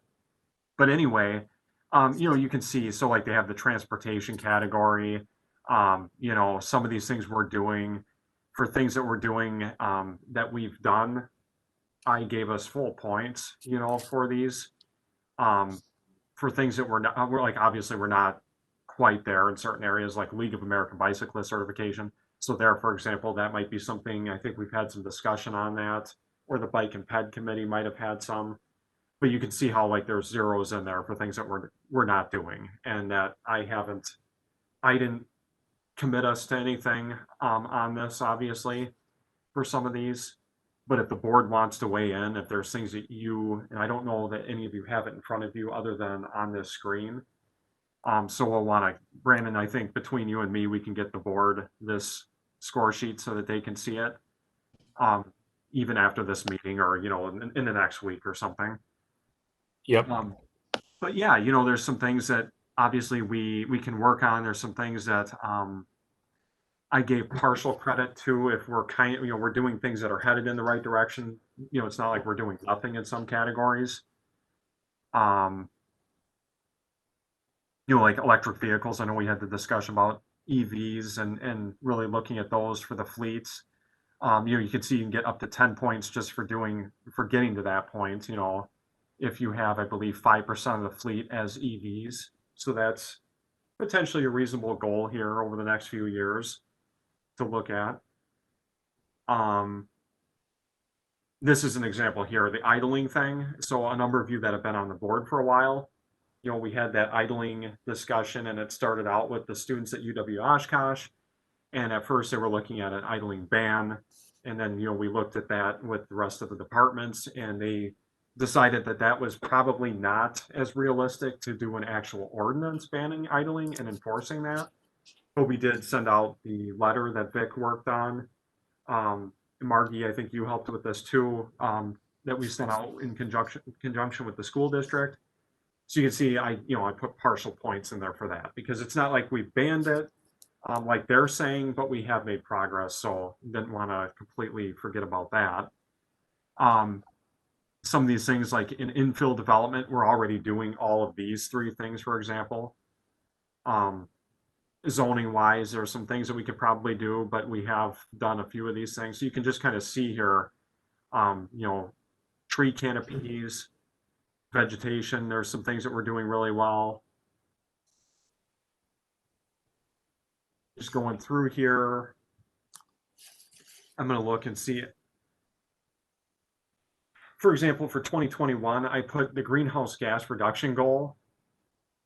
But anyway, you can see, so like they have the transportation category, some of these things we're doing, for things that we're doing that we've done, I gave us full points, for these. For things that we're like, obviously we're not quite there in certain areas, like League of American Bicyclists certification. So there, for example, that might be something, I think we've had some discussion on that, or the Bike and Ped Committee might have had some. But you can see how like there's zeros in there for things that we're not doing, and that I didn't commit us to anything on this, obviously, for some of these. But if the board wants to weigh in, if there's things that and I don't know that any of you have it in front of you other than on this screen. So we'll want to, Brandon, I think between you and me, we can get the board this score sheet so that they can see it, even after this meeting, or, in the next week or something. Yep. But yeah, there's some things that obviously we can work on. There's some things that I gave partial credit to if we're we're doing things that are headed in the right direction. It's not like we're doing nothing in some categories. Like electric vehicles. I know we had the discussion about EVs and really looking at those for the fleets. You can see you can get up to 10 points just for getting to that point, if you have, I believe, 5% of the fleet as EVs. So that's potentially a reasonable goal here over the next few years to look at. This is an example here, the idling thing. So a number of you that have been on the board for a while, we had that idling discussion, and it started out with the students at UW Oshkosh. And at first they were looking at an idling ban. And then, we looked at that with the rest of the departments, and they decided that that was probably not as realistic to do an actual ordinance banning idling and enforcing that. But we did send out the letter that Vic worked on. Margie, I think you helped with this too, that we sent out in conjunction with the school district. So you can see I put partial points in there for that because it's not like we've banned it like they're saying, but we have made progress. So didn't want to completely forget about that. Some of these things like in infill development, we're already doing all of these three things, for example. Zoning wise, there are some things that we could probably do, but we have done a few of these things. So you can just kind of see here, tree canopies, vegetation. There's some things that we're doing really well. Just going through here, I'm going to look and see it. For example, for 2021, I put the greenhouse gas reduction goal.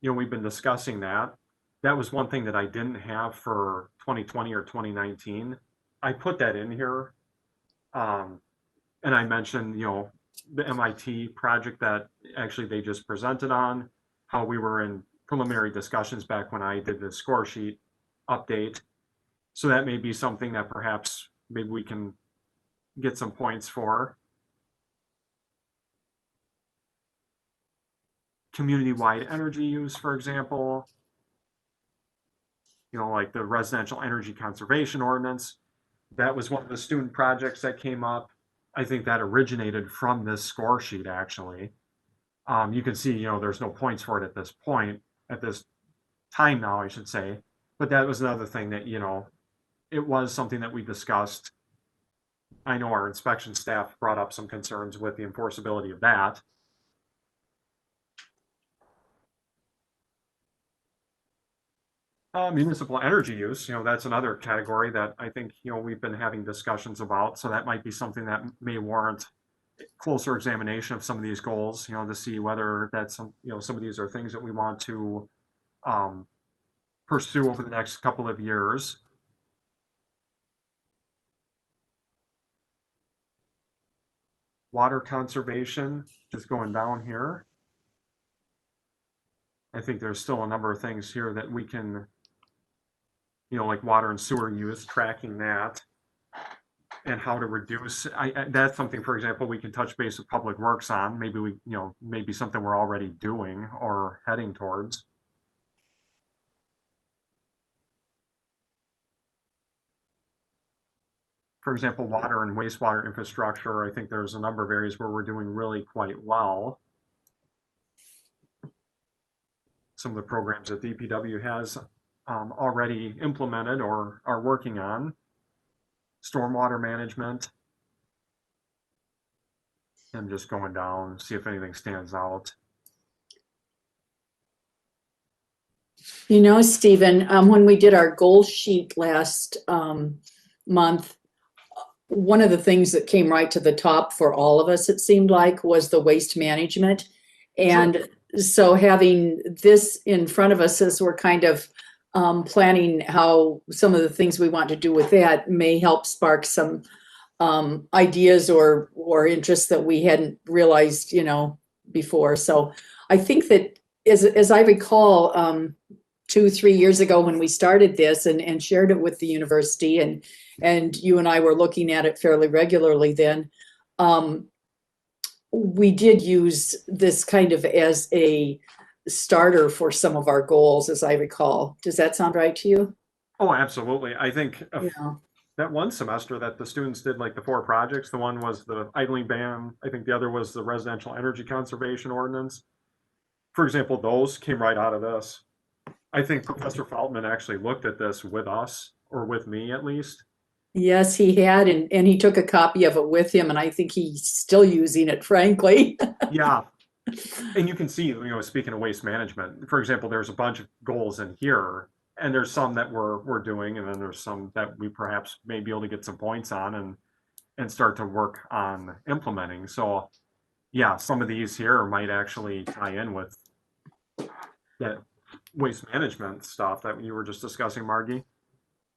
We've been discussing that. That was one thing that I didn't have for 2020 or 2019. I put that in here. And I mentioned, the MIT project that actually they just presented on, how we were in preliminary discussions back when I did the score sheet update. So that may be something that perhaps maybe we can get some points for. Community-wide energy use, for example, like the residential energy conservation ordinance. That was one of the student projects that came up. I think that originated from this score sheet, actually. You can see, there's no points for it at this point, at this time now, I should say. But that was another thing that, it was something that we discussed. I know our inspection staff brought up some concerns with the enforceability of that. Municipal energy use, that's another category that I think, we've been having discussions about. So that might be something that may warrant closer examination of some of these goals, to see whether that's some of these are things that we want to pursue over the next couple of years. Water conservation, just going down here. I think there's still a number of things here that we can, like water and sewer use, tracking that, and how to reduce. That's something, for example, we can touch base with Public Works on. Maybe we, maybe something we're already doing or heading towards. For example, water and wastewater infrastructure, I think there's a number of areas where we're doing really quite well. Some of the programs that DPW has already implemented or are working on. Stormwater management. I'm just going down, see if anything stands out. Stephen, when we did our goal sheet last month, one of the things that came right to the top for all of us, it seemed like, was the waste management. And so having this in front of us as we're kind of planning how some of the things we want to do with that may help spark some ideas or interests that we hadn't realized, before. So I think that as I recall, 2-3 years ago when we started this and shared it with the university, and you and I were looking at it fairly regularly then, we did use this kind of as a starter for some of our goals, as I recall. Does that sound right to you? Oh, absolutely. I think that one semester that the students did like the 4 projects, the one was the idling ban. I think the other was the residential energy conservation ordinance. For example, those came right out of this. I think Professor Feltman actually looked at this with us, or with me at least. Yes, he had, and he took a copy of it with him, and I think he's still using it, frankly. Yeah. And you can see, speaking of waste management, for example, there's a bunch of goals in here, and there's some that we're doing, and then there's some that we perhaps may be able to get some points on and start to work on implementing. So yeah, some of these here might actually tie in with that waste management stuff that you were just discussing, Margie.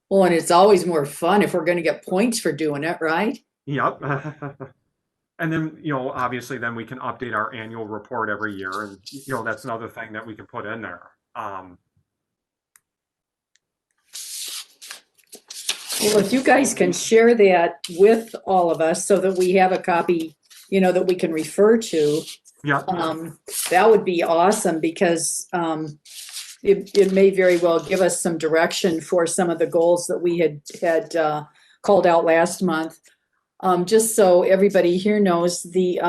Well, and it's always more fun if we're going to get points for doing it, right? Yep. And then, obviously then we can update our annual report every year. And, that's another thing that we can put in there. Well, if you guys can share that with all of us so that we have a copy, that we can refer to, Yeah. That would be awesome because it may very well give us some direction for some of the goals that we had called out last month. Just so everybody here knows, the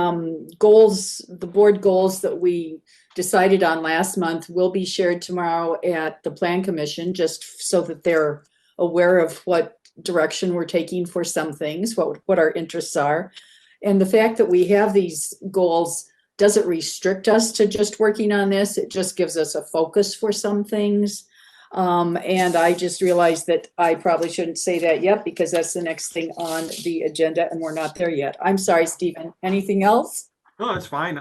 goals, the board goals that we decided on last month will be shared tomorrow at the Plan Commission, just so that they're aware of what direction we're taking for some things, what our interests are. And the fact that we have these goals doesn't restrict us to just working on this. It just gives us a focus for some things. And I just realized that I probably shouldn't say that yet because that's the next thing on the agenda and we're not there yet. I'm sorry, Stephen. Anything else? No, it's fine.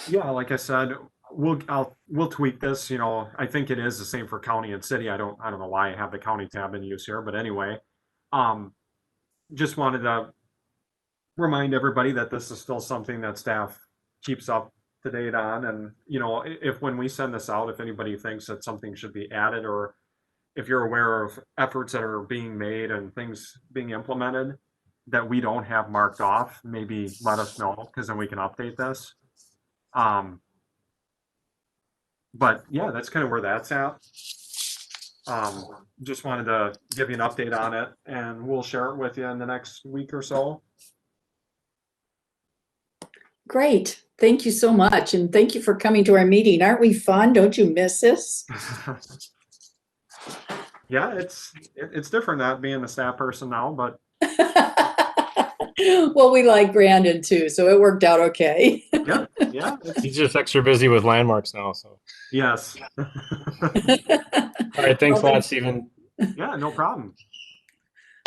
Yeah, like I said, we'll tweak this. You know, I think it is the same for county and city. I don't know why I have the county tab in use here, but anyway, just wanted to remind everybody that this is still something that staff keeps up to date on. And, you know, if when we send this out, if anybody thinks that something should be added, or if you're aware of efforts that are being made and things being implemented that we don't have marked off, maybe let us know, because then we can update this. But yeah, that's kind of where that's at. Just wanted to give you an update on it, and we'll share it with you in the next week or so. Great. Thank you so much. And thank you for coming to our meeting. Aren't we fun? Don't you miss us? Yeah, it's different not being the staff person now, but Well, we like Brandon too, so it worked out okay. yeah. He's just extra busy with landmarks now. So Yes. all right, thanks a Well, lot, Stephen. Yeah, no problem.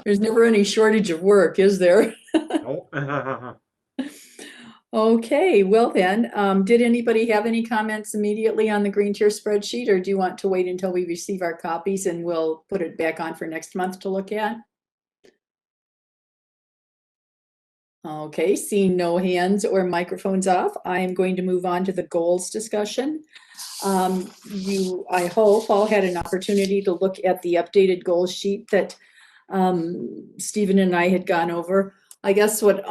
There's never any shortage of work, is there? Nope. Okay, well then, did anybody have any comments immediately on the green tier spreadsheet, or do you want to wait until we receive our copies and we'll put it back on for next month to look at? Okay, seeing no hands or microphones off, I am going to move on to the goals discussion. I hope all had an opportunity to look at the updated goal sheet that Stephen and I had gone over. I guess what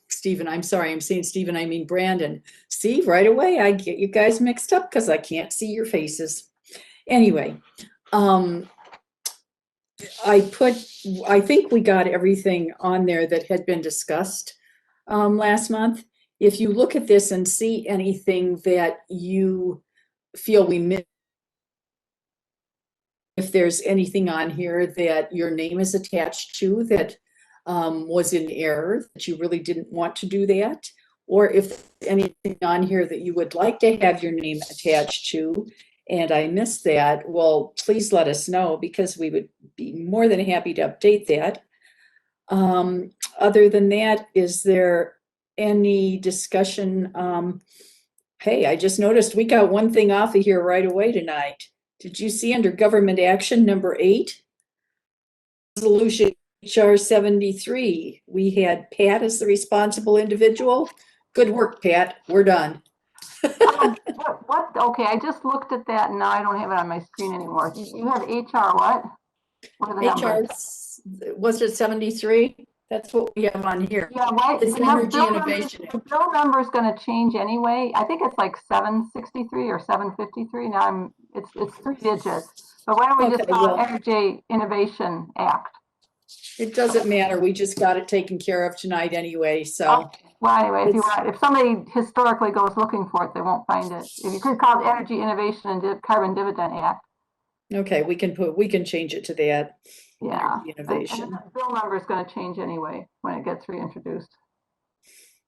Stephen, I'm sorry, I'm saying Stephen, I mean Brandon. See, right away, I get you guys mixed up because I can't see your faces. Anyway, I think we got everything on there that had been discussed last month. If you look at this and see anything that you feel we missed, if there's anything on here that your name is attached to that was in error, that you really didn't want to do that, or if anything on here that you would like to have your name attached to and I missed that, well, please let us know because we would be more than happy to update that. Other than that, is there any discussion? Hey, I just noticed we got one thing off of here right away tonight. Did you see under government action number 8? Resolution HR 73. We had Pat as the responsible individual. Good work, Pat. We're done. What? Okay, I just looked at that and now I don't have it on my screen anymore. You have HR what? What are the numbers? Was it 73? That's what we have on here. Yeah, why? It's Energy Innovation. The bill number is going to change anyway. I think it's like 763 or 753. Now it's 3 digits. But why don't we just call it Energy Innovation Act? It doesn't matter. We just got it taken care of tonight anyway. So. Well, anyway, if somebody historically goes looking for it, they won't find it. If you could call it Energy Innovation and Carbon Dividend Act. Okay, we can change it to that. Yeah. Innovation. And the bill number is going to change anyway when it gets reintroduced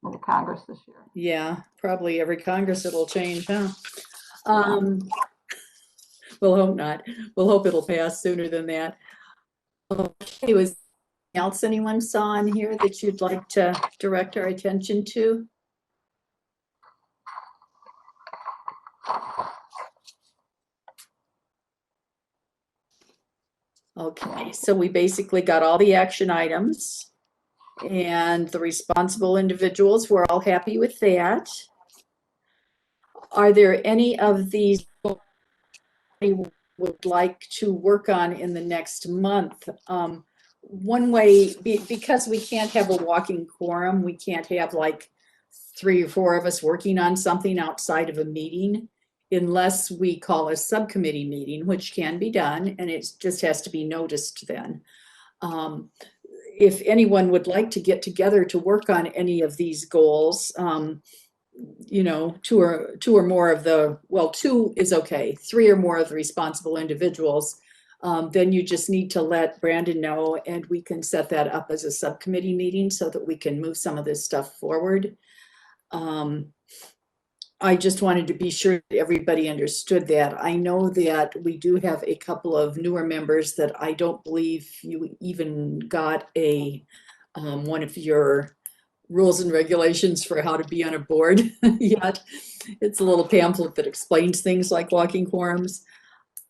in the Congress this year. Yeah, probably every Congress it'll change, huh? We'll hope not. We'll hope it'll pass sooner than that. Okay, was anything else anyone saw on here that you'd like to direct our attention to? Okay, so we basically got all the action items and the responsible individuals. We're all happy with that. Are there any of these you would like to work on in the next month? One way, because we can't have a walking quorum, we can't have like 3 or 4 of us working on something outside of a meeting, unless we call a subcommittee meeting, which can be done, and it just has to be noticed then. If anyone would like to get together to work on any of these goals, you know, two or more of the, well, 2 is okay, 3 or more of the responsible individuals, then you just need to let Brandon know, and we can set that up as a subcommittee meeting so that we can move some of this stuff forward. I just wanted to be sure that everybody understood that. I know that we do have a couple of newer members that I don't believe you even got a one of your rules and regulations for how to be on a board yet. It's a little pamphlet that explains things like walking quorums.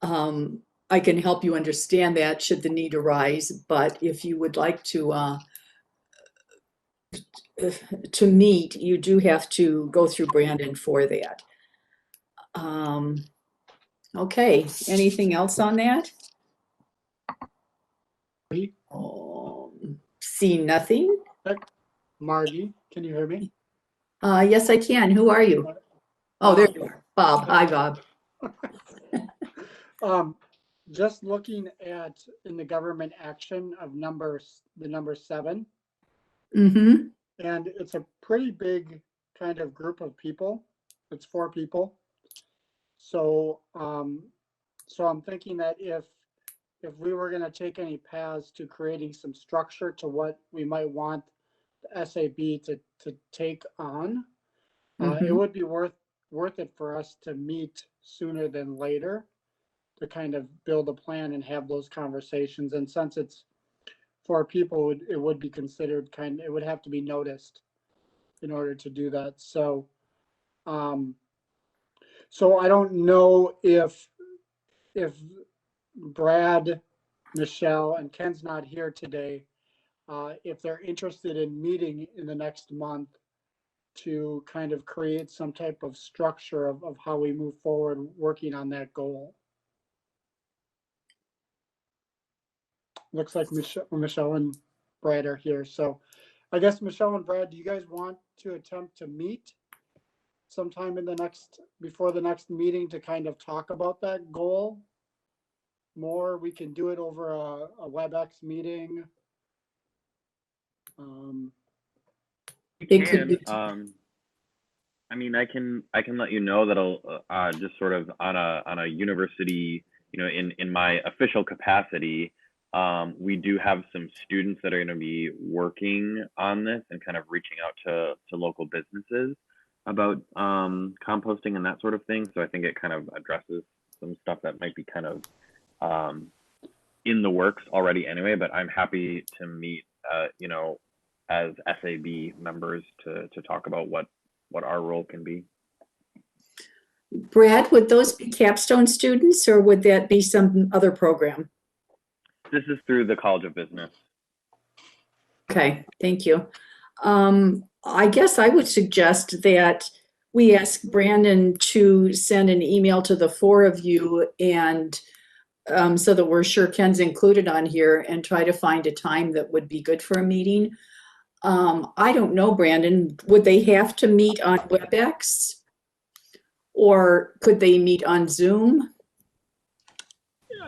I can help you understand that should the need arise, but if you would like to meet, you do have to go through Brandon for that. Okay, anything else on that? See nothing. Margie, can you hear me? Yes, I can. Who are you? Oh, there you are. Bob. Hi, Bob. Just looking at in the government action of the number 7. Mm-hmm. And it's a pretty big kind of group of people. It's 4 people. So, so I'm thinking that if we were going to take any paths to creating some structure to what we might want the SAB to take on, it would be worth it for us to meet sooner than later to kind of build a plan and have those conversations. And since it's 4 people, it would be considered it would have to be noticed in order to do that. So, so I don't know if Brad, Michelle, and Ken's not here today, if they're interested in meeting in the next month to kind of create some type of structure of how we move forward working on that goal. Looks like Michelle and Brad are here. So I guess Michelle and Brad, do you guys want to attempt to meet sometime before the next meeting to kind of talk about that goal more? We can do it over a WebEx meeting. It could be. I mean, I can let you know that'll just sort of on a university, you know, in my official capacity, we do have some students that are going to be working on this and kind of reaching out to local businesses about composting and that sort of thing. So I think it kind of addresses some stuff that might be kind of in the works already anyway, but I'm happy to meet, you know, as SAB members to talk about what our role can be. Brad, would those be capstone students or would that be some other program? This is through the College of Business. Okay, thank you. I guess I would suggest that we ask Brandon to send an email to the 4 of you and so that we're sure Ken's included on here and try to find a time that would be good for a meeting. I don't know, Brandon, would they have to meet on WebEx or could they meet on Zoom?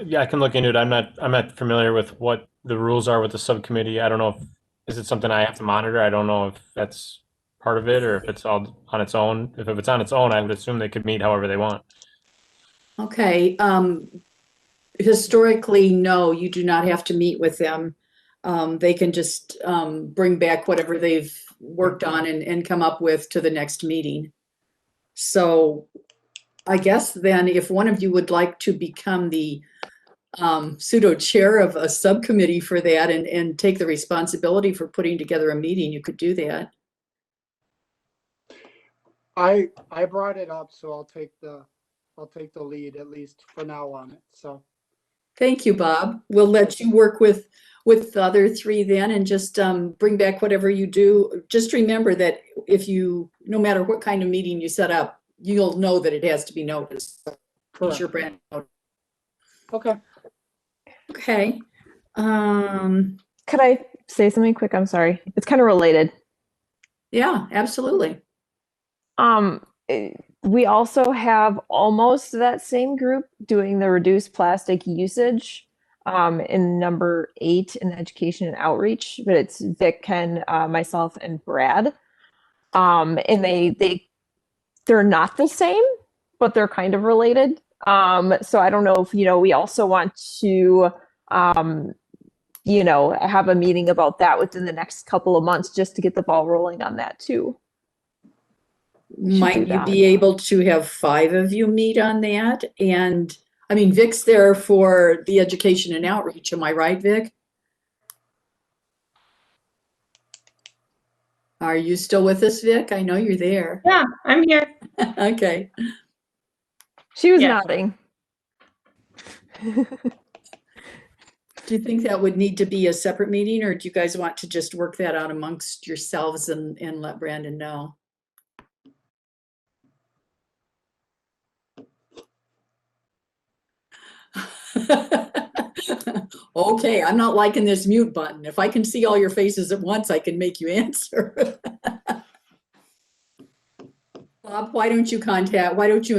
Yeah, I can look into it. I'm not familiar with what the rules are with the subcommittee. I don't know is it something I have to monitor? I don't know if that's part of it or if it's all on its own. If it's on its own, I would assume they could meet however they want. Okay. Historically, no, you do not have to meet with them. They can just bring back whatever they've worked on and come up with to the next meeting. So I guess then if one of you would like to become the pseudo chair of a subcommittee for that and take the responsibility for putting together a meeting, you could do that. I brought it up, so I'll take the lead at least for now on it. So thank you, Bob. We'll let you work with the other 3 then and just bring back whatever you do. Just remember that no matter what kind of meeting you set up, you'll know that it has to be noticed. correct. Your brand. Okay. Okay. Could I say something quick? I'm sorry. It's kind of related. Yeah, absolutely. We also have almost that same group doing the reduced plastic usage in number 8 in education and outreach, but it's Vic, Ken, myself, and Brad. And they're not the same, but they're kind of related. So I don't know if, we also want to, have a meeting about that within the next couple of months just to get the ball rolling on that too. Might you be able to have 5 of you meet on that? And I mean, Vic's there for the education and outreach. Am I right, Vic? Are you still with us, Vic? I know you're there. Yeah, I'm here. Okay. She was Yeah. nodding. Do you think that would need to be a separate meeting, or do you guys want to just work that out amongst yourselves and let Brandon know? Okay, I'm not liking this mute button. If I can see all your faces at once, I can make you answer. Bob, why don't you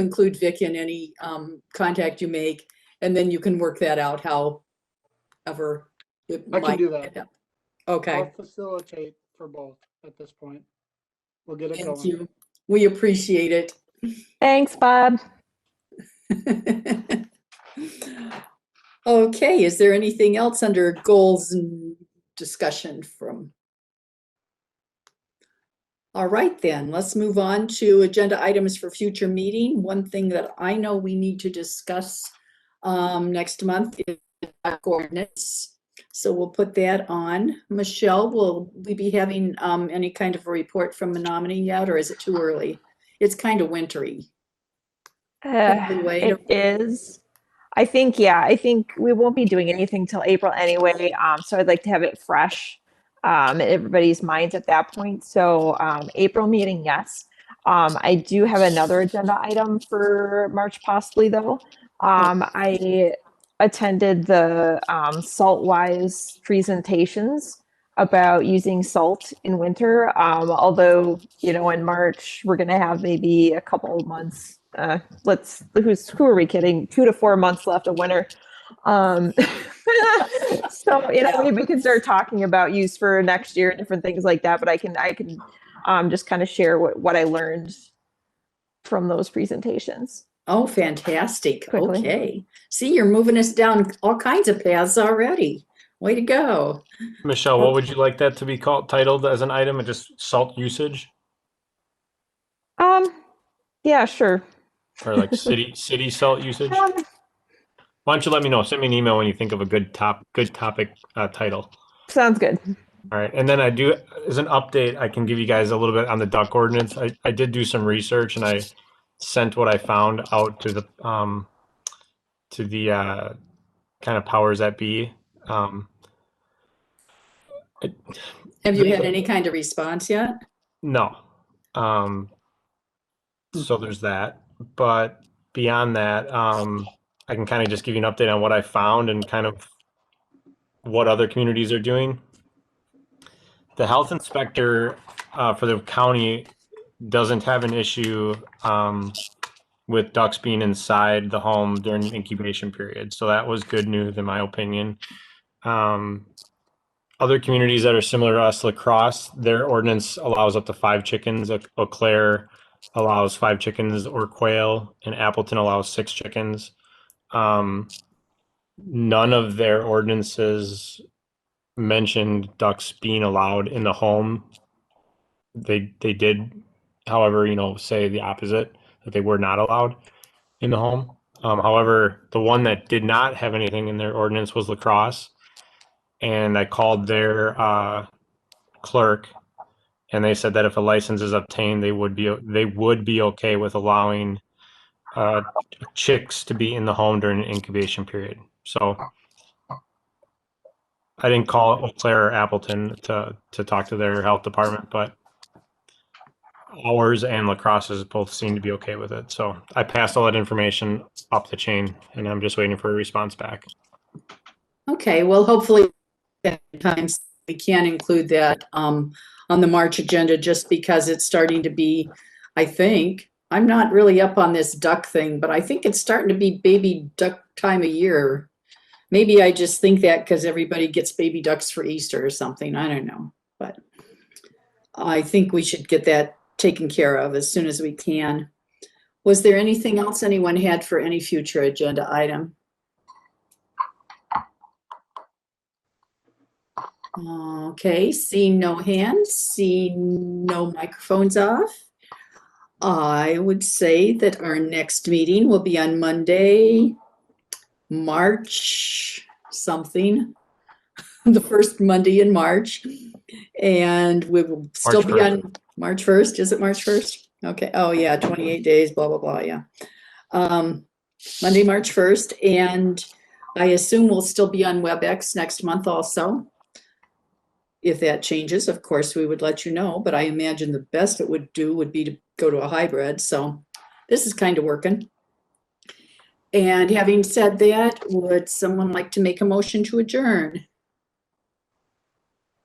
include Vic in any contact you make, and then you can work that out however it I can might do that. end up. Okay, I'll facilitate for both at this point. We'll get it thank going. you. We appreciate it. Thanks, Bob. Okay, is there anything else under goals and discussion from? All right, then let's move on to agenda items for future meeting. One thing that I know we need to discuss next month is ordinance. So we'll put that on. Michelle, will we be having any kind of a report from Menominee yet, or is it too early? It's kind of wintry. It is. I think we won't be doing anything till April anyway. So I'd like to have it fresh in everybody's minds at that point. So April meeting, yes. I do have another agenda item for March possibly though. I attended the SaltWise presentations about using salt in winter. Although, in March, we're going to have maybe a couple of months. Who are we kidding? 2 to 4 months left of winter. So, maybe we can start talking about use for next year, different things like that. But I can just kind of share what I learned from those presentations. Oh, fantastic. Quickly. Okay. See, you're moving us down all kinds of paths already. Way to go. Michelle, what would you like that to be titled as an item? Just salt usage? Yeah, sure. Or like city salt usage? Why don't you let me know? Send me an email when you think of a good topic title. Sounds good. All right, and then I do, as an update, I can give you guys a little bit on the duck ordinance. I did do some research and I sent what I found out to the kind of powers that be. Have you had any kind of response yet? No. So there's that. But beyond that, I can kind of just give you an update on what I found and kind of what other communities are doing. The health inspector for the county doesn't have an issue with ducks being inside the home during the incubation period. So that was good news in my opinion. Other communities that are similar to us, La Crosse, their ordinance allows up to 5 chickens. Eau Claire allows 5 chickens or quail, and Appleton allows 6 chickens. None of their ordinances mentioned ducks being allowed in the home. They did, however, say the opposite, that they were not allowed in the home. However, the one that did not have anything in their ordinance was La Crosse. And I called their clerk, and they said that if a license is obtained, they would be okay with allowing chicks to be in the home during an incubation period. So I didn't call Eau Claire or Appleton to talk to their health department, but ours and La Crosse's both seem to be okay with it. So I passed all that information up the chain, and I'm just waiting for a response back. Okay, well, hopefully times we can include that on the March agenda, just because it's starting to be, I think. I'm not really up on this duck thing, but I think it's starting to be baby duck time of year. Maybe I just think that because everybody gets baby ducks for Easter or something. I don't know. But I think we should get that taken care of as soon as we can. Was there anything else anyone had for any future agenda item? Okay, seeing no hands, seeing no microphones off. I would say that our next meeting will be on Monday, March something, the first Monday in March. And we will still be on March 1st. Is it March 1st? Okay. Oh yeah, 28 days, blah, blah, blah. Yeah. Monday, March 1st. And I assume we'll still be on WebEx next month also. If that changes, of course, we would let you know, but I imagine the best it would do would be to go to a hybrid. So this is kind of working. And having said that, would someone like to make a motion to adjourn?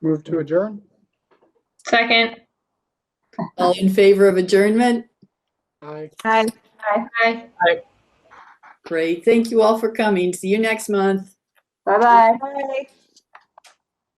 Move to adjourn? Second. All in favor of adjournment? Aye. Hi. Hi. Great. Thank you all for coming. See you next month. Bye-bye. Bye.